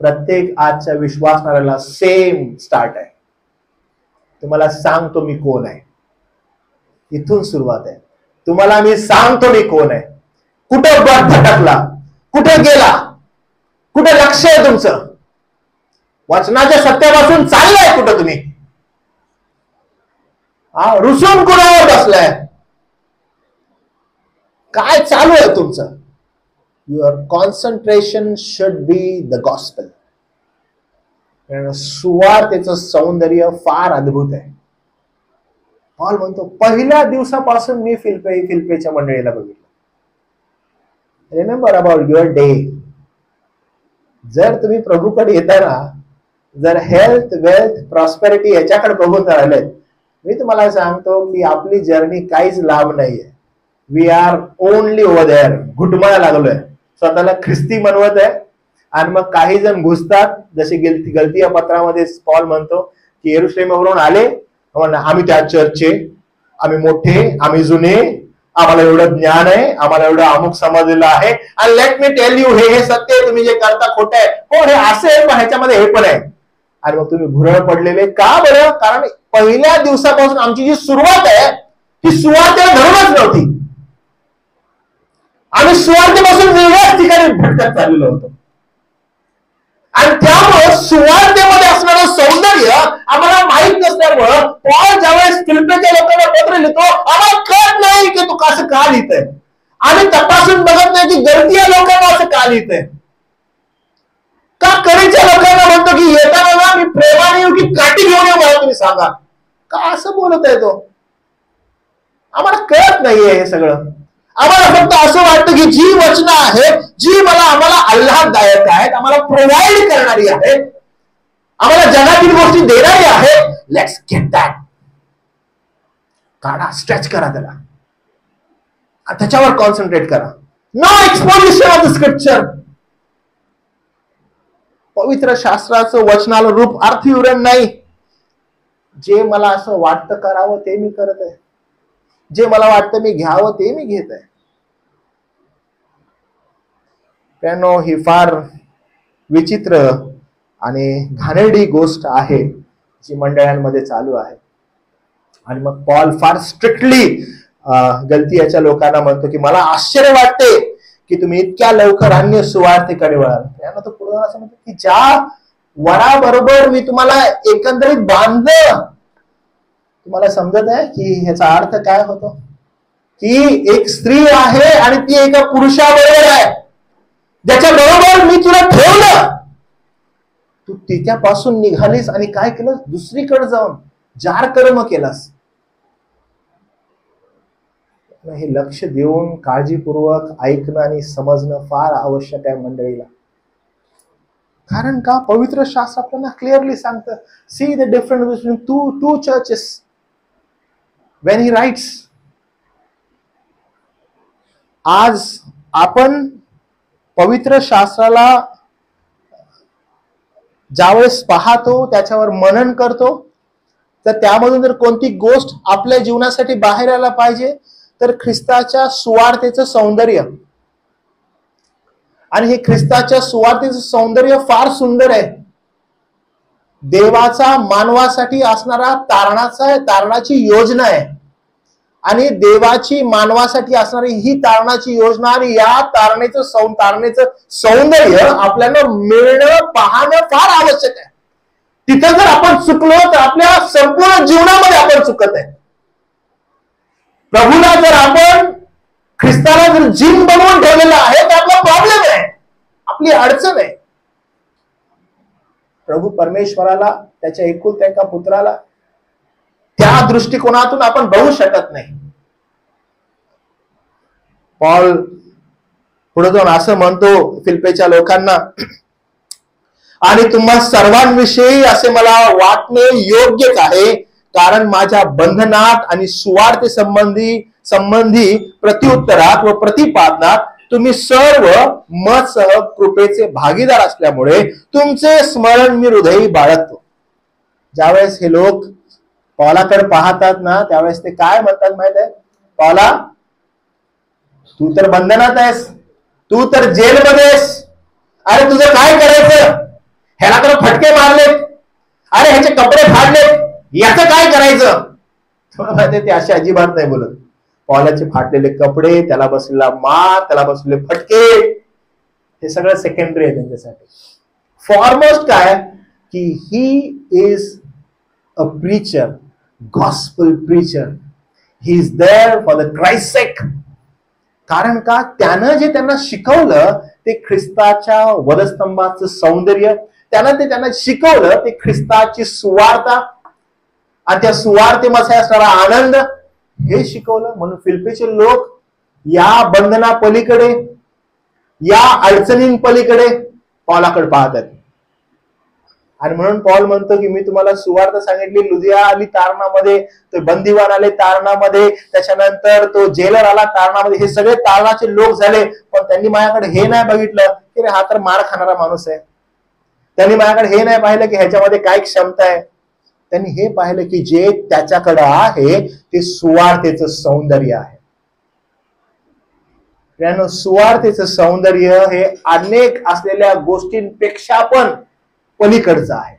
प्रत्येक आजच्या विश्वासणाऱ्याला सेम स्टार्ट आहे. तुम्हाला सांगतो मी कोण आहे, इथून सुरुवात आहे. तुम्हाला मी सांगतो मी कोण आहे. कुठे भटकला, कुठे गेला, कुठे लक्ष आहे तुमचं? वचनाच्या सत्यापासून चाललंय कुठं तुम्ही? रुसून कुणावर बसलाय? काय चालू आहे तुमचं? Your concentration should be the gospel. सुवार्तेचं सौंदर्य फार अद्भुत आहे. पॉल म्हणतो पहिल्या दिवसापासून मी फिलिप्पीच्या मंडळीला बघितलं. Remember about your day. जर तुम्ही प्रभूकडे येताना जर हेल्थ, वेल्थ, प्रॉस्पेरिटी याच्याकडे बघून राहिले, मी तुम्हाला सांगतो की आपली जर्नी काहीच लांब नाहीये. We are only over there. घुटमळा लागलोय, स्वतःला ख्रिस्ती म्हणवत आहे. आणि मग काही जण घुसतात, जसे गलती या पत्रामध्ये पॉल म्हणतो की येरुशलेमवरून आले, आम्ही त्या चर्चचे, आम्ही मोठे, आम्ही जुने, आम्हाला एवढं ज्ञान आहे, आम्हाला एवढं अमुक समजलेलं आहे, आणि लेट मी टेल यू, हे सत्य आहे, तुम्ही जे करता खोटं आहे, हो हे असं आहे, पण ह्याच्यामध्ये हे पण आहे. आणि मग तुम्ही भुरळ पडलेले का बरं? कारण पहिल्या दिवसापासून आमची जी सुरुवात आहे ती सुरुवातीला धरूनच नव्हती. आम्ही सुरुवातीपासून वेगळ्याच ठिकाणी भटकत चाललेलो होतो. आणि त्यामुळे सुवार्तेमध्ये असणारं सौंदर्य आम्हाला माहित नसल्यामुळं पॉल ज्यावेळेस फिलिप्पीच्या लोकांना पत्र लिहितो, आम्हाला कळत नाही की तू कसं का लिहितंय. आम्ही तपासून बघत नाही की गलतीया लोकांना असं का लिहितंय. का करीच्या लोकांना म्हणतो की येताना ना मी प्रेमाने येऊ की काठी घेऊन येऊ, मला तुम्ही सांगा. का असं बोलत आहे तो? आम्हाला कळत नाहीये हे सगळं. आम्हाला फक्त असं वाटतं की जी वचनं आहेत, जी आम्हाला आल्हाददायक आहेत, आम्हाला प्रोव्हाइड करणारी आहेत, आम्हाला जगातील गोष्टी देणारी आहेत, लेट्स गेट दॅट. काढा, स्ट्रेच करा त्याला, त्याच्यावर कॉन्सन्ट्रेट करा. No exposition of the scripture. पवित्र शास्त्राचं वचनाला रूप अर्थविवरण नाही. जे मला असं वाटतं करावं ते मी करत आहे, जे मला वाटतं मी घ्यावं ते मी घेत आहे. त्यानो ही फार विचित्र आणि घाणेरडी गोष्ट आहे जी मंडळांमध्ये चालू आहे. आणि मग पॉल फार स्ट्रिक्टली गलतीयाच्या लोकांना म्हणतो की मला आश्चर्य वाटते की तुम्ही इतक्या लवकर अन्य सुवार्थेकडे वळाल. त्यानं तो पुढे असं म्हणतो की ज्या वराबरोबर मी तुम्हाला एकंदरीत बांधलं, तुम्हाला समजत आहे की ह्याचा अर्थ काय होतो? की एक स्त्री आहे आणि ती एका पुरुषाबरोबर आहे, ज्याच्या बरोबर मी तुला ठेवलं, तू तिच्यापासून निघालीस आणि काय केलं? दुसरीकडे जाऊन जार कर्म केलास. हे लक्ष देऊन काळजीपूर्वक ऐकणं आणि समजणं फार आवश्यक आहे मंडळीला. कारण का? पवित्र शास्त्र आपल्याला क्लिअरली सांगतं, see the difference between two churches when he writes. आज आपण पवित्र शास्त्राला ज्यावेळेस पाहतो, त्याच्यावर मनन करतो, तर त्यामधून जर कोणती गोष्ट आपल्या जीवनासाठी बाहेर आला पाहिजे तर ख्रिस्ताच्या सुवार्तेचं सौंदर्य. आणि हे ख्रिस्ताच्या सुवार्तेचं सौंदर्य फार सुंदर आहे. देवाचा मानवासाठी असणारा तारणाची योजना आहे. आणि देवाची मानवासाठी असणारी ही तारणाची योजना आणि या तारणेचं सौंदर्य आपल्याला मिळणं, पाहणं फार आवश्यक आहे. तिथं जर आपण चुकलो तर आपल्या संपूर्ण जीवनामध्ये आपण चुकत आहे. प्रभूला जर आपण ख्रिस्ताला जर जिम बनवून ठेवलेला आहे तर आपला प्रॉब्लेम आहे, आपली अडचण आहे. प्रभू परमेश्वराला, त्याच्या एकुलत्या एका पुत्राला त्या दृष्टिकोनातून आपण बघू शकत नाही. पॉल पुढे जाऊन असं म्हणतो फिलिप्पीच्या लोकांना, आणि तुम्हा सर्वांविषयी असे मला वाटणे योग्यच आहे, कारण माझ्या बंधनात आणि सुवार्ते संबंधी प्रत्युत्तरात व प्रतिपादनात तुम्ही सर्व मत्सह कृपेचे भागीदार असल्यामुळे तुमचे स्मरण मी हृदयी बाळगतो. ज्यावेळेस हे लोक पॉलाकडे पाहतात ना, त्यावेळेस ते काय म्हणतात माहित आहे? पॉला, तू तर बंधनात आहेस, तू तर जेलमध्ये आहेस, अरे तुझं काय करायचं? ह्याला तर फटके मारलेत, अरे ह्याचे कपडे फाडलेत, याचं काय करायचं? ते असे अजिबात नाही बोलत. पॉलाचे फाटलेले कपडे, त्याला बसलेला मार, त्याला बसलेले फटके, हे सगळं सेकंडरी आहे त्यांच्यासाठी. फॉरमोस्ट काय की he is a preacher, gospel preacher. He is there for the Christ sake. कारण का? त्यानं जे त्यांना शिकवलं ते ख्रिस्ताच्या वधस्तंभाचं सौंदर्य, त्यानं ते त्यांना शिकवलं ते ख्रिस्ताची सुवार्ता आणि त्या सुवार्तेमध्ये असणारा आनंद, हे शिकवलं. म्हणून फिलिप्पीचे लोक या बंधना पलीकडे, या अडचणीं पलीकडे पॉलाकडे पाहतात. आणि म्हणून पॉल म्हणतो की मी तुम्हाला सुवार्ता सांगितली, लुदिया आली तारणामध्ये, तो बंदीवान आले तारणामध्ये, त्याच्यानंतर तो जेलर आला तारणामध्ये, हे सगळे तारणाचे लोक झाले. पण त्यांनी माझ्याकडे हे नाही बघितलं की हा तर मार खाणारा माणूस आहे. त्यांनी माझ्याकडे हे नाही पाहिलं की ह्याच्यामध्ये काय क्षमता आहे. त्यांनी हे पाहिलं की जे त्याच्याकडे आहे ते सुवार्तेचं सौंदर्य आहे. त्यानं सुवार्तेचं सौंदर्य हे अनेक असलेल्या गोष्टींपेक्षा पण पलीकडचं आहे.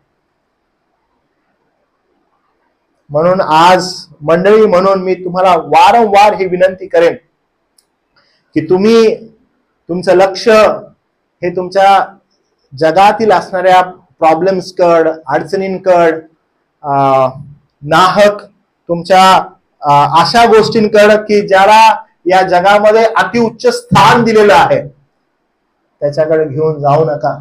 म्हणून आज मंडळी म्हणून मी तुम्हाला वारंवार ही विनंती करेन की तुम्ही तुमचं लक्ष हे तुमच्या जगातील असणाऱ्या प्रॉब्लेम्सकड, अडचणींकड, नाहक तुमच्या अशा गोष्टींकड की ज्याला या जगामध्ये अतिउच्च स्थान दिलेलं आहे त्याच्याकडे घेऊन जाऊ नका.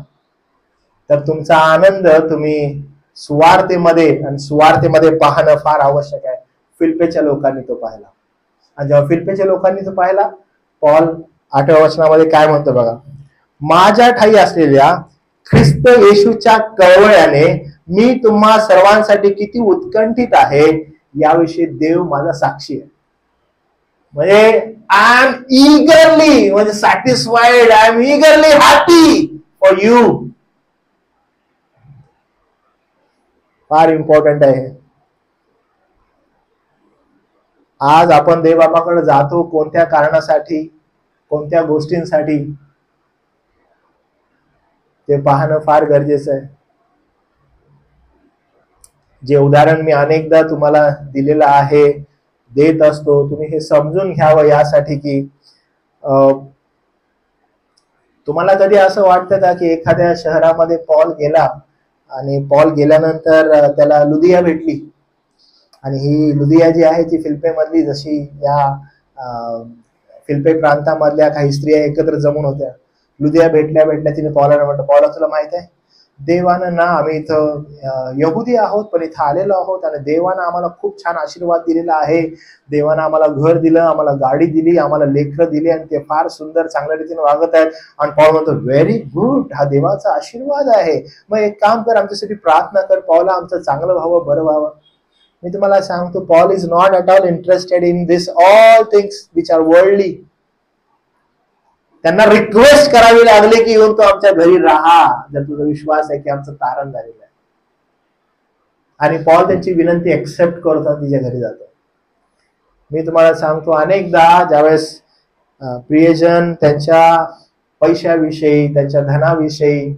तर तुमचा आनंद तुम्ही सुवार्तेमध्ये आणि सुवार्तेमध्ये पाहणं फार आवश्यक आहे. फिलिप्पीच्या लोकांनी तो पाहिला, आणि जेव्हा फिलिप्पीच्या लोकांनी तो पाहिला, पॉल 8व्या वचनामध्ये काय म्हणतो बघा, माझ्या ठाई असलेल्या ख्रिस्त येशूच्या कळवळ्याने मी तुम्हा सर्वांसाठी किती उत्कंठित आहे याविषयी देव माझा साक्षी आहे. म्हणजे आय एम इगरली, म्हणजे satisfied, I am eagerly happy for you. फार इम्पॉर्टंट आहे. आज आपण देवबापाकडे जातो कोणत्या कारणासाठी, कोणत्या गोष्टींसाठी, ते पाहणं फार गरजेचं आहे. जे उदाहरण मी अनेकदा तुम्हाला दिलेलं आहे, देत असतो, तुम्ही हे समजून घ्यावं यासाठी की तुम्हाला कधी असं वाटतं का की एखाद्या शहरामध्ये पॉल गेला आणि पॉल गेल्यानंतर त्याला लुदिया भेटली, आणि ही लुदिया जी आहे ती फिलिप्पी मधली, जशी या फिलिप्पी प्रांतामधल्या काही स्त्रिया एकत्र जमून होत्या. लुदिया भेटल्या तिने पॉलाला म्हटलं, पॉला तुला माहित आहे देवानं ना, आम्ही इथं यहुदी आहोत पण इथं आलेलो आहोत आणि देवानं आम्हाला खूप छान आशीर्वाद दिलेला आहे. देवानं आम्हाला घर दिलं, आम्हाला गाडी दिली, आम्हाला लेकरं दिली आणि ते फार सुंदर चांगल्या रीतीने वागत आहेत. आणि पॉल म्हणतो व्हेरी गुड, हा देवाचा आशीर्वाद आहे. मग एक काम कर, आमच्यासाठी प्रार्थना कर, पॉला आमचं चांगलं व्हावं, बरं व्हावं. मी तुम्हाला सांगतो, Paul is not at all interested in this all things which our worldly. त्यांना रिक्वेस्ट करावी लागली की येऊन तो आमच्या घरी राहा, जर तुझा विश्वास आहे की आमचं तारण झालेलं आहे. आणि पॉल त्यांची विनंती एक्सेप्ट करतो, तिच्या घरी जातो. मी तुम्हाला सांगतो, अनेकदा ज्यावेळेस प्रियजन त्यांच्या पैशाविषयी, त्यांच्या धनाविषयी,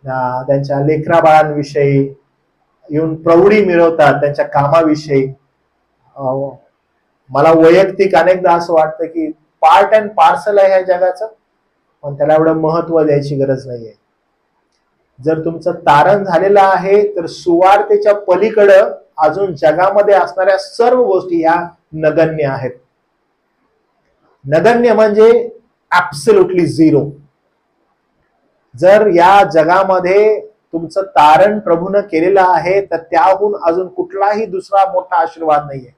त्यांच्या लेकरा बाळांविषयी येऊन प्रौढी मिळवतात, त्यांच्या कामाविषयी, मला वैयक्तिक अनेकदा असं वाटतं की पार्ट अँड पार्सल आहे ह्या जगाचं, पण त्याला एवढं महत्व द्यायची गरज नाहीये. जर तुमचं तारण झालेलं आहे तर सुवार्तेच्या पलीकडं अजून जगामध्ये असणाऱ्या सर्व गोष्टी ह्या नगण्य आहेत. नगण्य म्हणजे ऍब्सोल्युटली झिरो. जर या जगामध्ये तुमचं तारण प्रभूनं केलेलं आहे तर त्याहून अजून कुठलाही दुसरा मोठा आशीर्वाद नाहीये.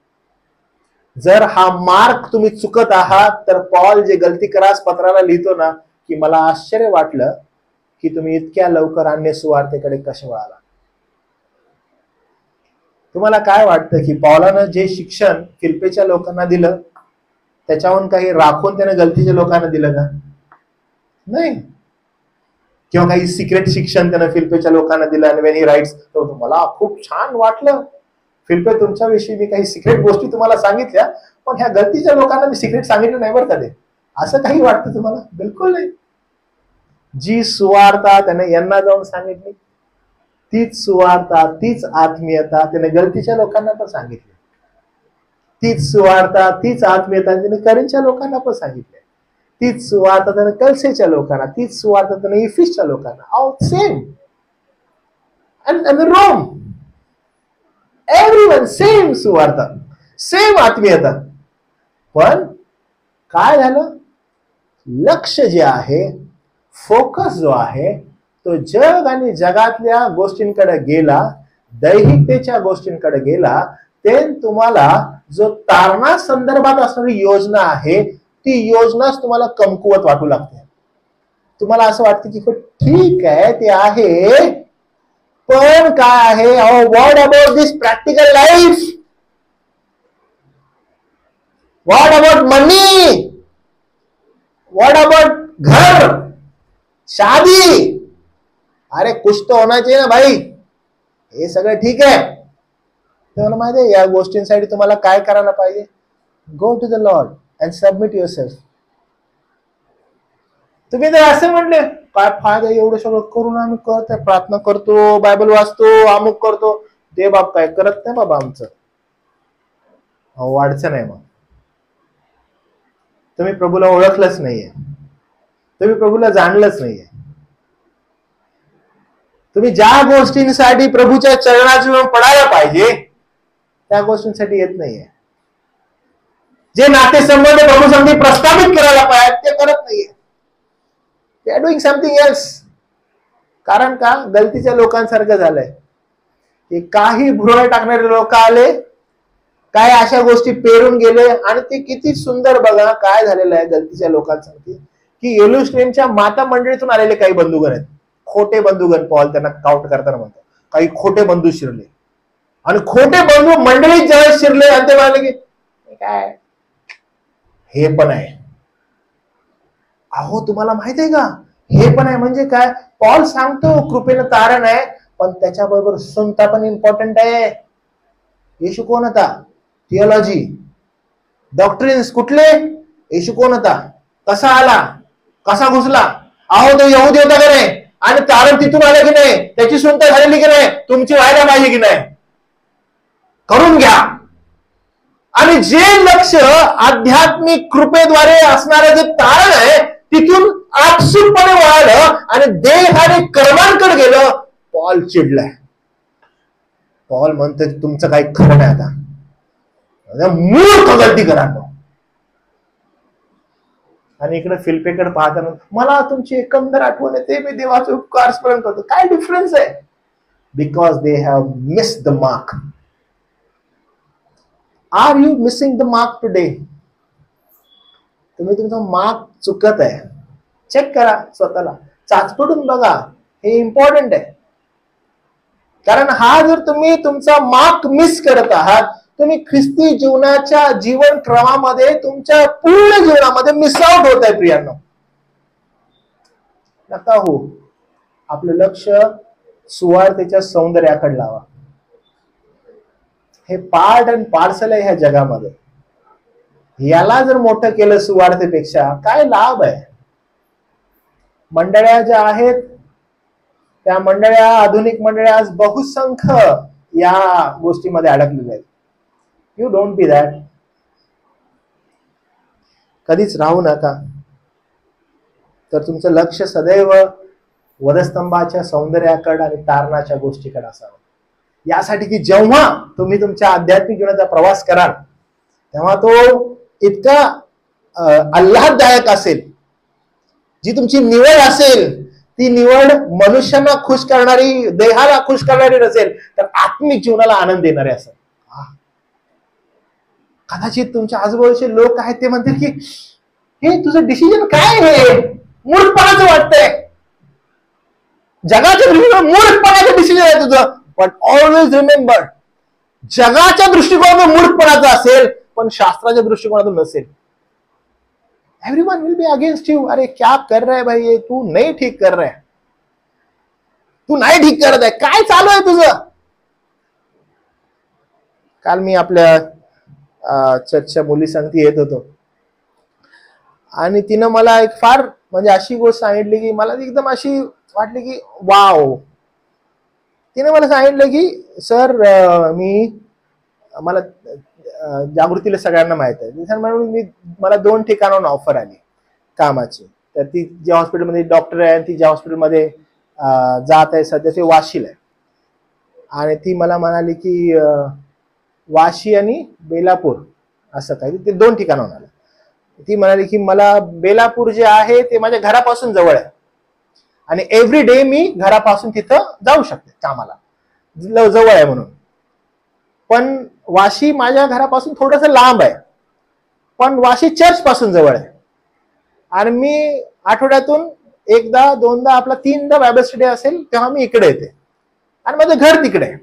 जर हा मार्क तुम्ही चुकत आहात तर पॉल जे गलती करास पत्राला लिहितो ना, की मला आश्चर्य वाटलं की तुम्ही इतक्या लवकर अन्य सुवार्तेकडे कसे वळाला. तुम्हाला काय वाटतं की पॉलानं जे शिक्षण फिलिप्पीच्या लोकांना दिलं त्याच्याहून काही राखून त्याने गलतीच्या लोकांना दिलं का? नाही. किंवा काही सिक्रेट शिक्षण त्यानं फिलिप्पीच्या लोकांना दिलं आणि व्हेन ही राईट्स, मला खूप छान वाटलं फिलिप्पी, तुमच्याविषयी मी काही सिक्रेट गोष्टी तुम्हाला सांगितल्या, पण ह्या गलतीच्या लोकांना मी सिक्रेट सांगितलं नाही बरं का ते, असं काही वाटतं तुम्हाला? बिलकुल नाही. जी सुवार्ता त्याने यांना जाऊन सांगितली तीच सुवार्ता, तीच आत्मीयता त्याने गलतीच्या लोकांना पण सांगितली. तीच सुवार्ता, तीच आत्मीयता त्याने करीनच्या लोकांना पण सांगितली. तीच सुवार्ता त्याने कलसेच्या लोकांना, तीच सुवार्ता त्याने इफिसच्या लोकांना, all same. And Rome, everyone same सुवार्ता, सेम आत्मीयता. पण काय झालं? लक्ष जे आहे, फोकस जो आहे तो जग आणि जगातल्या गोष्टींकडे गेला, दैहिकतेच्या गोष्टींकडे गेला. ते तुम्हाला जो तारणा संदर्भात असणारी योजना आहे ती योजनाच तुम्हाला कमकुवत वाटू लागते. तुम्हाला असं वाटतं की ठीक आहे ते आहे, पण काय आहे, what about this practical life, what about money, what about घर, शादी, अरे कुछ तो होना चाहिए ना भाई. हे सगळं ठीक आहे. तुम्हाला माहिती आहे या गोष्टींसाठी तुम्हाला काय करायला पाहिजे? Go to the Lord and submit yourself. तुम्ही जर असे म्हणले काय फायदा एवढं सगळं करून आम्ही करतोय, प्रार्थना करतो, बायबल वाचतो, अमुक करतो, ते बाप काय करत नाही बाबा आमचं, अडचण आहे. मग तुम्ही प्रभूला ओळखलंच नाहीये, तुम्ही प्रभूला जाणलंच नाहीये. तुम्ही ज्या गोष्टींसाठी प्रभूच्या चरणाजवळ पडायला पाहिजे त्या गोष्टींसाठी येत नाहीये. जे नातेसंबंध प्रभू संगती प्रस्थापित करायला पाहिजे ते करत नाहीये. They are doing something else. कारण का? गलतीच्या लोकांसारखं झालंय की काही भुरळ टाकणारे लोक आले, काय अशा गोष्टी पेरून गेले, आणि ते किती सुंदर बघा काय झालेलं आहे गलतीच्या लोकांसाठी की येरुशलेमच्या माता मंडळीतून आलेले काही बंधुगण आहेत, खोटे बंधुगण. पॉल त्यांना काउंट करताना म्हणतो काही खोटे बंधू शिरले, आणि खोटे बंधू मंडळीत ज्यावेळेस शिरले आणि ते म्हणाले की काय हे पण आहे. अहो तुम्हाला माहित आहे का हे पण आहे म्हणजे काय? पॉल सांगतो कृपेनं तारण आहे, पण त्याच्याबरोबर सुनता पण इम्पॉर्टंट आहे. येशू कोण होता? थिओलॉजी, डॉक्ट्रिन्स कुठले? येशू कोण होता? कसा आला? कसा घुसला? अहो तो यहुदी होता की नाही? आणि तारण तिथून आलं की नाही? त्याची सुनता झालेली की नाही? तुमची व्हायला पाहिजे की नाही? करून घ्या. आणि जे लक्ष आध्यात्मिक कृपेद्वारे असणारं जे तारण आहे तिथून आपसूकपणे वळालं आणि देहाने कर्मांकडे गेलं. पॉल चिडलाय. पॉल म्हणतो तुमचं काही खरं नाही, आता मूर्ख गलती करा. आणि इकडे फिल्पेकडे पाहताना मला तुमची एकंदर आठवण येते, मी देवाचे उपकार स्मरण करतो. काय डिफरन्स आहे? Because they have missed the mark. Are you missing the mark today? तुम्ही तुमचा मार्क चुकत आहे. चेक करा स्वतःला, चाचपडून बघा. हे इम्पॉर्टंट आहे. कारण हा जर तुम्ही तुमचा मार्क मिस करत आहात, तुम्ही ख्रिस्ती जीवनाच्या जीवन क्रमामध्ये तुमच्या पूर्ण जीवनामध्ये मिस आउट होत आहे. प्रियांनो नका हो. आपलं लक्ष सुवार्तेच्या सौंदर्याकडे लावा. हे पार्ट अँड पार्सल आहे ह्या जगामध्ये. याला जर मोठं केलं सुवार्तेपेक्षा काय लाभ आहे? मंडळ्या ज्या आहेत त्या मंडळ्या, आधुनिक मंडळ्या आज बहुसंख्य या गोष्टीमध्ये अडकलेल्या आहेत. You don't be that. कधीच राहू नका. तर तुमचं लक्ष सदैव वधस्तंभाच्या सौंदर्याकडे आणि तारणाच्या गोष्टीकडे असावं. यासाठी की जेव्हा तुम्ही तुमच्या आध्यात्मिक जीवनाचा प्रवास कराल तेव्हा तो इतका आल्हाददायक असेल. जी तुमची निवड असेल ती निवड मनुष्यांना खुश करणारी, देहाला खुश करणारी नसेल तर आत्मिक जीवनाला आनंद देणारी असेल. कदाचित तुमच्या आजूबाजूचे लोक आहेत ते म्हणतील की हे तुझं डिसिजन काय? हे मूर्खपणाचं वाटतंय. जगाच्या दृष्टीने मूर्खपणाचं डिसिजन आहे तुझं. पण ऑलवेज रिमेंबर, जगाच्या दृष्टिकोनातून मूर्खपणाचं असेल पण शास्त्राच्या दृष्टिकोनातून नसेल. Everyone will be against you. अरे क्या कर रहा है भाई, ये तू नहीं ठीक कर रहा है, तू नाही ठीक करत आहे, काय चालू आहे तुझं? काल मी आपल्या चर्चच्या मुली सांगती येत होतो आणि तिनं मला एक फार म्हणजे अशी गोष्ट सांगितली की मला एकदम अशी वाटली की वाव. तिने मला सांगितलं की सर मला जागृतीला सगळ्यांना माहित आहे म्हणून मला 2 ठिकाणाहून ऑफर आली कामाची. तर ती ज्या हॉस्पिटलमध्ये डॉक्टर आहे, ती ज्या हॉस्पिटलमध्ये जात आहे सध्या ते वाशीला आहे. आणि ती मला म्हणाली की वाशी आणि बेलापूर असं काही, ते 2 ठिकाणाहून आलं. ती म्हणाली की मला बेलापूर जे आहे ते माझ्या घरापासून जवळ आहे आणि एव्हरी डे मी घरापासून तिथं जाऊ शकते कामाला, जवळ आहे म्हणून. पण वाशी माझ्या घरापासून थोडंसं लांब आहे, पण वाशी चर्च पासून जवळ आहे. आणि मी आठवड्यातून 1दा-2दा आपला 3दा बायबल स्टडी असेल तेव्हा मी इकडे येते आणि माझं घर तिकडे आहे.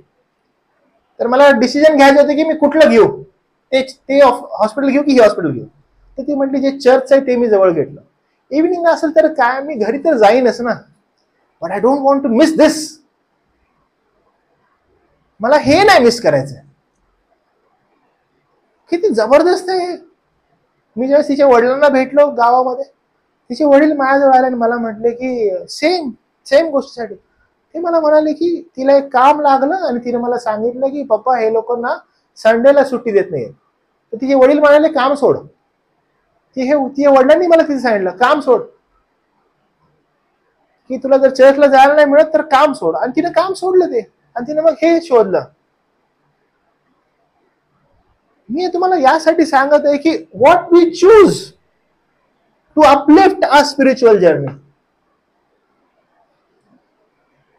तर मला डिसिजन घ्यायचं होतं की मी कुठलं घेऊ, ते हॉस्पिटल घेऊ की हे हॉस्पिटल घेऊ. तर ती म्हटली जे चर्च आहे ते मी जवळ घेतलं. इव्हिनिंग असेल तर काय, मी घरी तर जाईनच ना, but I don't want to miss this. मला हे नाही मिस करायचंय. किती जबरदस्त आहे. मी जेव्हा तिच्या वडिलांना भेटलो गावामध्ये तिचे वडील माझ्याजवळ आले आणि मला म्हटले की सेम सेम गोष्टीसाठी. ते मला म्हणाले की तिला एक काम लागलं आणि तिने मला सांगितलं की पप्पा हे लोक ना संडेला सुट्टी देत नाहीये. तर तिचे वडील म्हणाले काम सोड. तिच्या वडिलांनी मला तिथे सांगितलं काम सोड, की तुला जर चर्चला जायला नाही मिळत तर काम सोड. आणि तिने काम सोडलं ते, आणि तिने मग हे शोधलं. मी तुम्हाला यासाठी सांगत आहे की what we choose to uplift our spiritual journey.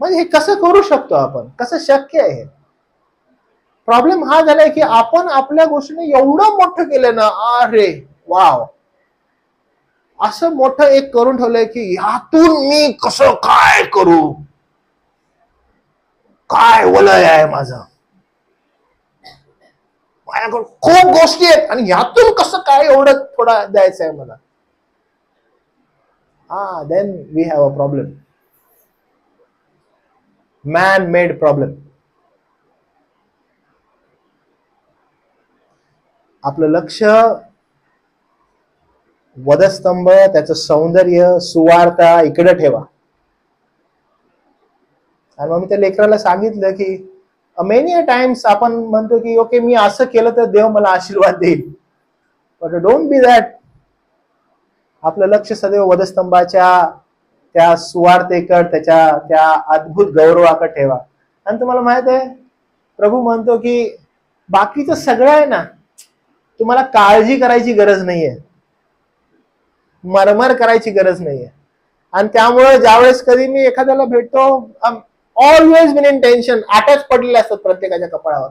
म्हणजे हे कसं करू शकतो आपण, कसं शक्य आहे. प्रॉब्लेम हा झालाय की आपण आपल्या गोष्टीने एवढं मोठं केलं ना, अरे वाव, असं मोठं एक करून ठेवलंय की ह्यातून मी कसं काय करू, काय वलय आहे माझं, माझ्याकडे खूप गोष्टी आहेत आणि ह्यातून कसं काय एवढं थोडा द्यायचं आहे मला. Then we have a problem, man made problem. आपलं लक्ष वधस्तंभ, त्याचं सौंदर्य, सुवार्ता इकडे ठेवा. आणि मग मी त्या लेकराला सांगितलं की मेनी टाइम्स आपण म्हणतो की ओके मी असं केलं तर देव मला आशीर्वाद देईल, बट डोंट बी दॅट. आपलं लक्ष सदैव वधस्तंभाच्या त्या सुवार्तेकडे, त्या अद्भुत गौरवाकडे ठेवा. आणि तुम्हाला माहित आहे प्रभू म्हणतो की बाकीचं सगळं आहे ना, तुम्हाला काळजी करायची गरज नाहीये, मरमर करायची गरज नाहीये. आणि त्यामुळे ज्यावेळेस कधी मी एखाद्याला भेटतो, ऑलवेज बिन इन टेन्शन, आठच पडलेले असतात प्रत्येकाच्या कपाळावर.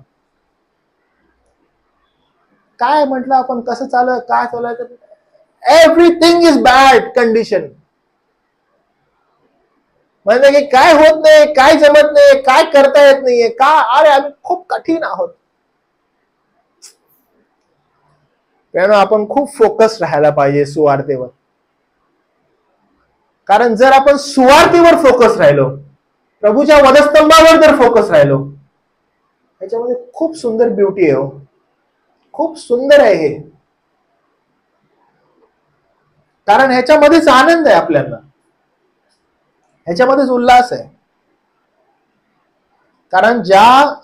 काय म्हटलं आपण, कसं चालू, काय चालू, एव्हरीथिंग इज बॅड कंडिशन. म्हणजे की काय होत नाही, काय जमत नाही, काय करता येत नाहीये, का, अरे आम्ही खूप कठीण आहोत. त्यामुळे आपण खूप फोकस राहायला पाहिजे सुवार्तेवर. कारण जर आपण सुवार्तेवर फोकस राहिलो, प्रभूच्या वधस्तंभावर जर फोकस राहिलो, ह्याच्यामध्ये खूप सुंदर ब्युटी आहे, खूप सुंदर आहे हे. कारण ह्याच्यामध्येच आनंद आहे, आपल्याला ह्याच्यामध्येच उल्हास आहे. कारण ज्या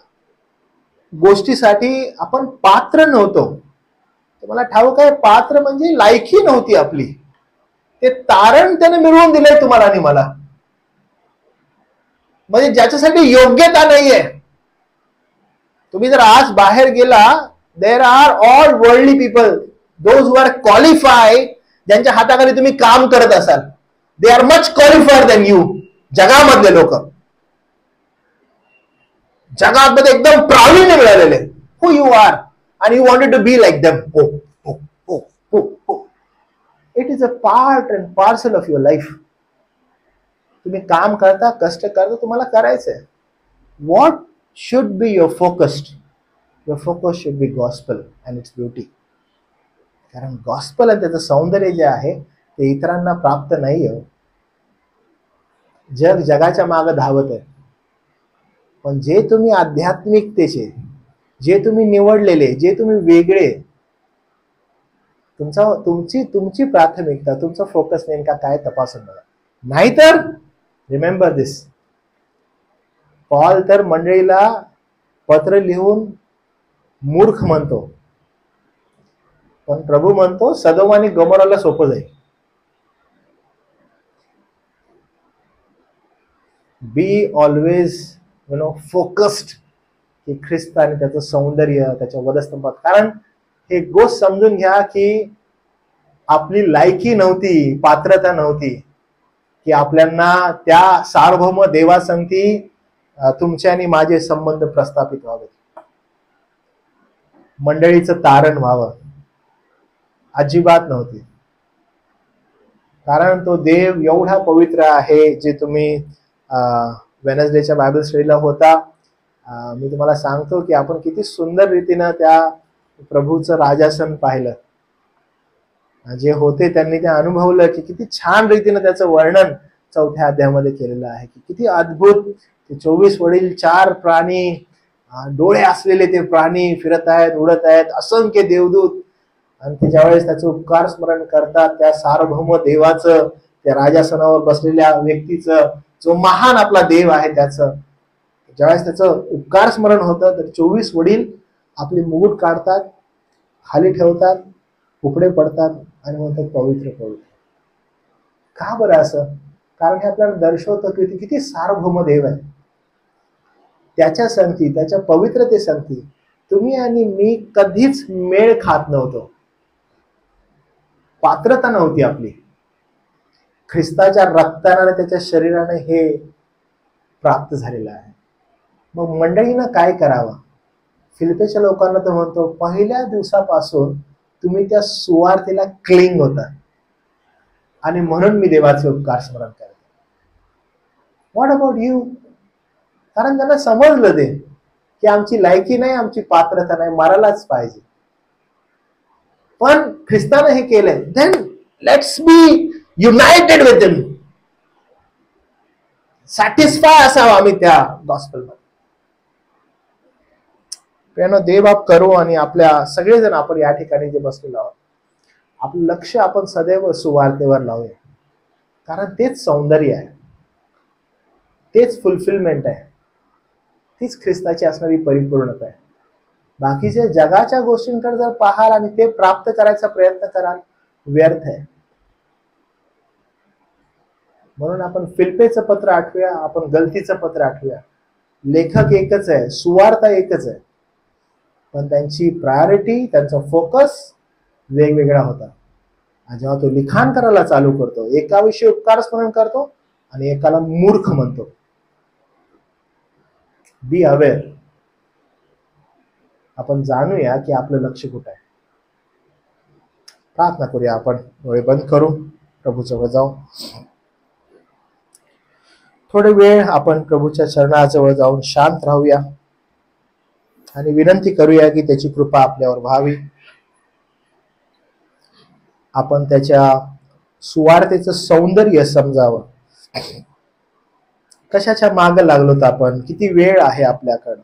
गोष्टीसाठी आपण पात्र नव्हतो, मला ठाऊक आहे, पात्र म्हणजे लायकी नव्हती आपली, ते तारण त्याने मिळवून दिलंय तुम्हाला आणि मला. म्हणजे ज्याच्यासाठी योग्यता नाहीये. तुम्ही जर आज बाहेर गेला, there are all worldly people, those who are qualified, ज्यांच्या हाताखाली तुम्ही काम करत असाल, they are much qualified then you. जगामधले लोक, जगामध्ये एकदम प्रावीण्य मिळालेले, who you are, and you wanted to be like them. It is a part and parcel of your life. तुम्ही काम करता, कष्ट करता, तुम्हाला करायचंय. What should be your focus? Your focus should be gospel and its beauty. कारण gospel आणि त्याचं सौंदर्य जे आहे ते इतरांना प्राप्त नाहीये. जग जगाच्या मागे धावत आहे, पण जे तुम्ही आध्यात्मिकतेचे, जे तुम्ही निवडलेले, जे तुम्ही वेगळे, तुमची प्राथमिकता, तुमचा फोकस नेमका काय तपासून बघा. नाहीतर रिमेंबर दिस, पॉल तर मंडळीला पत्र लिहून मूर्ख म्हणतो, पण प्रभू म्हणतो सदोम आणि गमोराला सोपं जाईल. बी ऑलवेज फोकस्ड की ख्रिस्त आणि त्याचं सौंदर्य, त्याच्या वधस्तंभात. कारण हे गोष्ट समजून घ्या की आपली लायकी नव्हती, पात्रता नव्हती की आपल्याला त्या सार्वभौम देवासंगती तुमचे आणि माझे संबंध प्रस्थापित व्हावे, मंडळीचं तारण व्हावं. अजिबात नव्हती. कारण तो देव एवढा पवित्र आहे. जे तुम्ही वेनसडेच्या बायबल स्टडीला होता, मी तुम्हाला सांगतो की आपण किती सुंदर रीतीनं त्या प्रभूचं राजासन पाहिलं. जे होते त्यांनी ते अनुभवलं की किती छान रीतीनं त्याचं वर्णन 4थ्या अध्यायामध्ये केलेलं आहे की किती अद्भुत. ते 24 वडील, 4 प्राणी, डोळे असलेले ते प्राणी फिरत आहेत, उडत आहेत, असंख्य देवदूत, आणि ते ज्यावेळेस त्याचं उपकार स्मरण करतात, त्या सार्वभौम देवाचं, त्या राजासनावर बसलेल्या व्यक्तीचं, जो महान आपला देव आहे त्याचं ज्यावेळेस त्याचं उपकार स्मरण होतं, तर 24 वडील आपले मुकुट काढतात, खाली ठेवतात, उपडे पडतात आणि म्हणतात पवित्र पवित्र. का बरं असं? कारण हे आपल्याला दर्शवतं की किती सार्वभौम देव आहे. त्याच्या संगती, त्याच्या पवित्रते संगती तुम्ही आणि मी कधीच मेळ खात नव्हतो. पात्रता नव्हती आपली. ख्रिस्ताच्या रक्ताने, त्याच्या शरीराने हे प्राप्त झालेलं आहे. मग मंडळीनं काय करावं? फिलिप्पीच्या लोकांना तो म्हणतो, पहिल्या दिवसापासून तुम्ही त्या सुवार्तेला क्लिंग होता आणि म्हणून मी देवाचे उपकार स्मरण करतो. What about you? कारण त्यांना समजलं ते की आमची लायकी नाही, आमची पात्रता नाही, मारायलाच पाहिजे. पण ख्रिस्ताने हे केलंय. Then let's be united with him. Satisfy असावं आम्ही त्या गॉस्पेलमध्ये. देवबाप करू आणि आपल्या सगळेजण आपण या ठिकाणी जे बसलेलो आहोत, आपलं लक्ष आपण सदैव सुवार्तेवर लावूया. कारण तेच सौंदर्य आहे, तेच फुलफिलमेंट आहे, तीच ख्रिस्ताची असणारी परिपूर्णता आहे. बाकीच्या जगाच्या गोष्टींकडे जर पाहाल आणि ते प्राप्त करायचा प्रयत्न कराल, व्यर्थ आहे. म्हणून आपण फिलिप्पीचं पत्र आठवूया, आपण गलतीचं पत्र आठवूया. लेखक एकच आहे, सुवार्ता एकच आहे, पण त्यांची प्रायोरिटी, त्यांचा फोकस वेगवेगळा होता. आणि जेव्हा तो लिखाण करायला चालू करतो, एकाविषयी उपकार स्मरण करतो आणि एकाला मूर्ख म्हणतो. Be aware. आपण जाणूया की आपलं लक्ष कुठं आहे. प्रार्थना करूया. आपण डोळे बंद करू, प्रभूजवळ जाऊ. थोडे वेळ आपण प्रभूच्या चरणाजवळ जाऊन शांत राहूया आणि विनंती करूया की त्याची कृपा आपल्यावर व्हावी. आपण त्याच्या सुवार्तेचं सौंदर्य समजावं. कशाच्या मागे लागलो तर आपण, किती वेळ आहे आपल्याकडं,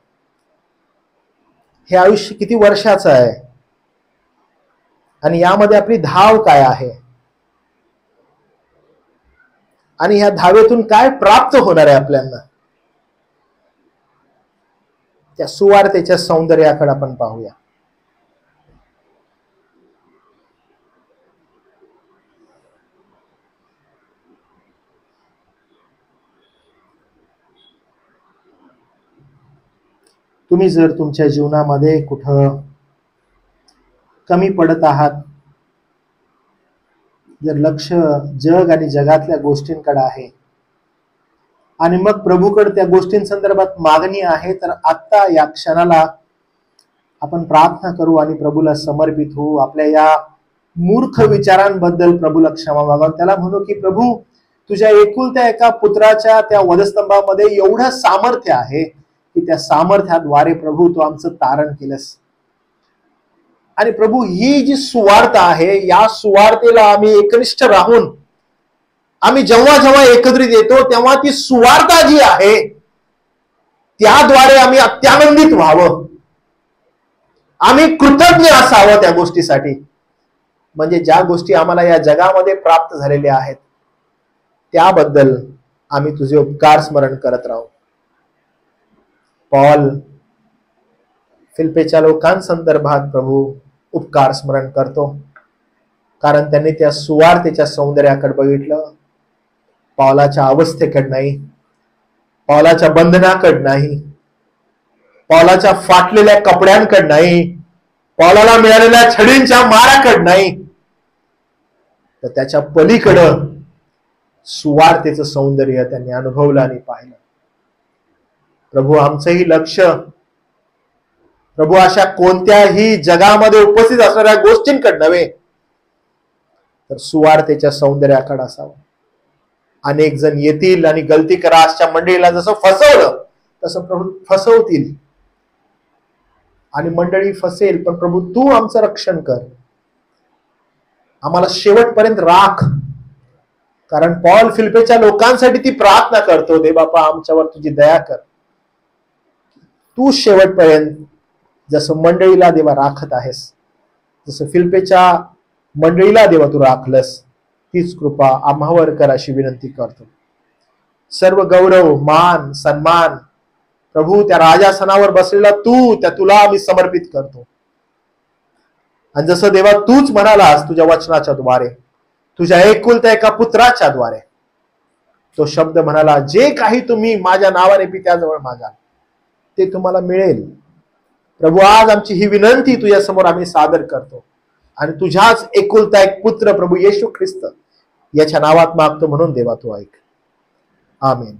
हे आयुष्य किती वर्षाचं आहे आणि यामध्ये आपली धाव काय आहे आणि ह्या धावेतून काय प्राप्त होणार आहे आपल्याला. त्या सुवार्तेच्या सौंदर्याकडे आपण पाहूया. तुम्ही जर तुमच्या जीवनामध्ये कुठं कमी पडत आहात, जर लक्ष जग आणि जगातल्या गोष्टींकडे आहे आणि मग प्रभूकडे त्या गोष्टींसंदर्भात मागणी आहे, तर आता या क्षणाला आपण प्रार्थना करू आणि प्रभूला समर्पित होऊ. आपल्या या मूर्ख विचारांबद्दल प्रभूला क्षमा मागावं. त्याला म्हणू की प्रभू, तुझ्या एकुलत्या एका पुत्राच्या त्या वधस्तंभामध्ये एवढं सामर्थ्य आहे की त्या सामर्थ्याद्वारे प्रभू तू आमचं तारण केलंस. आणि प्रभू, ही जी सुवार्थ आहे, या सुवार्तेला आम्ही एकनिष्ठ राहून आम्ही जेव्हा जेव्हा एकत्रित येतो तेव्हा ती सुवार्ता जी आहे त्याद्वारे आम्ही अत्यानंदित व्हावं, आम्ही कृतज्ञ असावं त्या गोष्टीसाठी. म्हणजे ज्या गोष्टी आम्हाला या जगामध्ये प्राप्त झालेल्या आहेत त्याबद्दल आम्ही तुझे उपकार स्मरण करत राहू. पॉल फिलिप्पीच्या लोकांसंदर्भात प्रभू उपकार स्मरण करतो, कारण त्यांनी त्या सुवार्तेच्या सौंदर्याकडे बघितलं. पौलाच्या अवस्थेकडे नाही, पौलाच्या बंधनाकडे नाही, पौलाच्या फाटलेल्या कपड्यांकडे नाही, पौलाला मिळालेल्या छडींच्या माराकडे नाही, तर त्याच्या पलीकडं सुवार्तेचं सौंदर्य त्यांनी अनुभवलं आणि पाहिलं. प्रभू, आमचंही लक्ष प्रभू अशा कोणत्याही जगामध्ये उपस्थित असणाऱ्या गोष्टींकडे नव्हे, तर सुवार्तेच्या सौंदर्याकडे असावं. अनेक जण येतील आणि गलती करा अशा मंडळीला जसं फसवलं तसं प्रभू फसवतील आणि मंडळी फसेल. पण प्रभू, तू आमचं रक्षण कर, आम्हाला शेवटपर्यंत राख. कारण पॉल फिलिप्पीच्या लोकांसाठी ती प्रार्थना करतो, दे बापा आमच्यावर तुझी दया कर. तू शेवटपर्यंत जसं मंडळीला देवा राखत आहेस, जसं फिलिप्पीच्या मंडळीला देवा तू राखलंस, तीच कृपा आम्हावर कर अशी विनंती करतो. सर्व गौरव, मान, सन्मान प्रभू त्या राजासनावर बसलेला तुला आम्ही समर्पित करतो. आणि जसं देवा तूच म्हणालास तुझ्या वचनाच्या द्वारे, तुझ्या एकुलत्या एका पुत्राच्या द्वारे, तो शब्द म्हणाला, जे काही तुम्ही माझ्या नावाने पित्याजवळ मागाल ते तुम्हाला मिळेल. प्रभू आज आमची ही विनंती तुझ्या समोर आम्ही सादर करतो आणि तुझ्याच एकुलता एक पुत्र प्रभू येशू ख्रिस्त याच्या नावात मागतो म्हणून देवा तू ऐक. आमेन.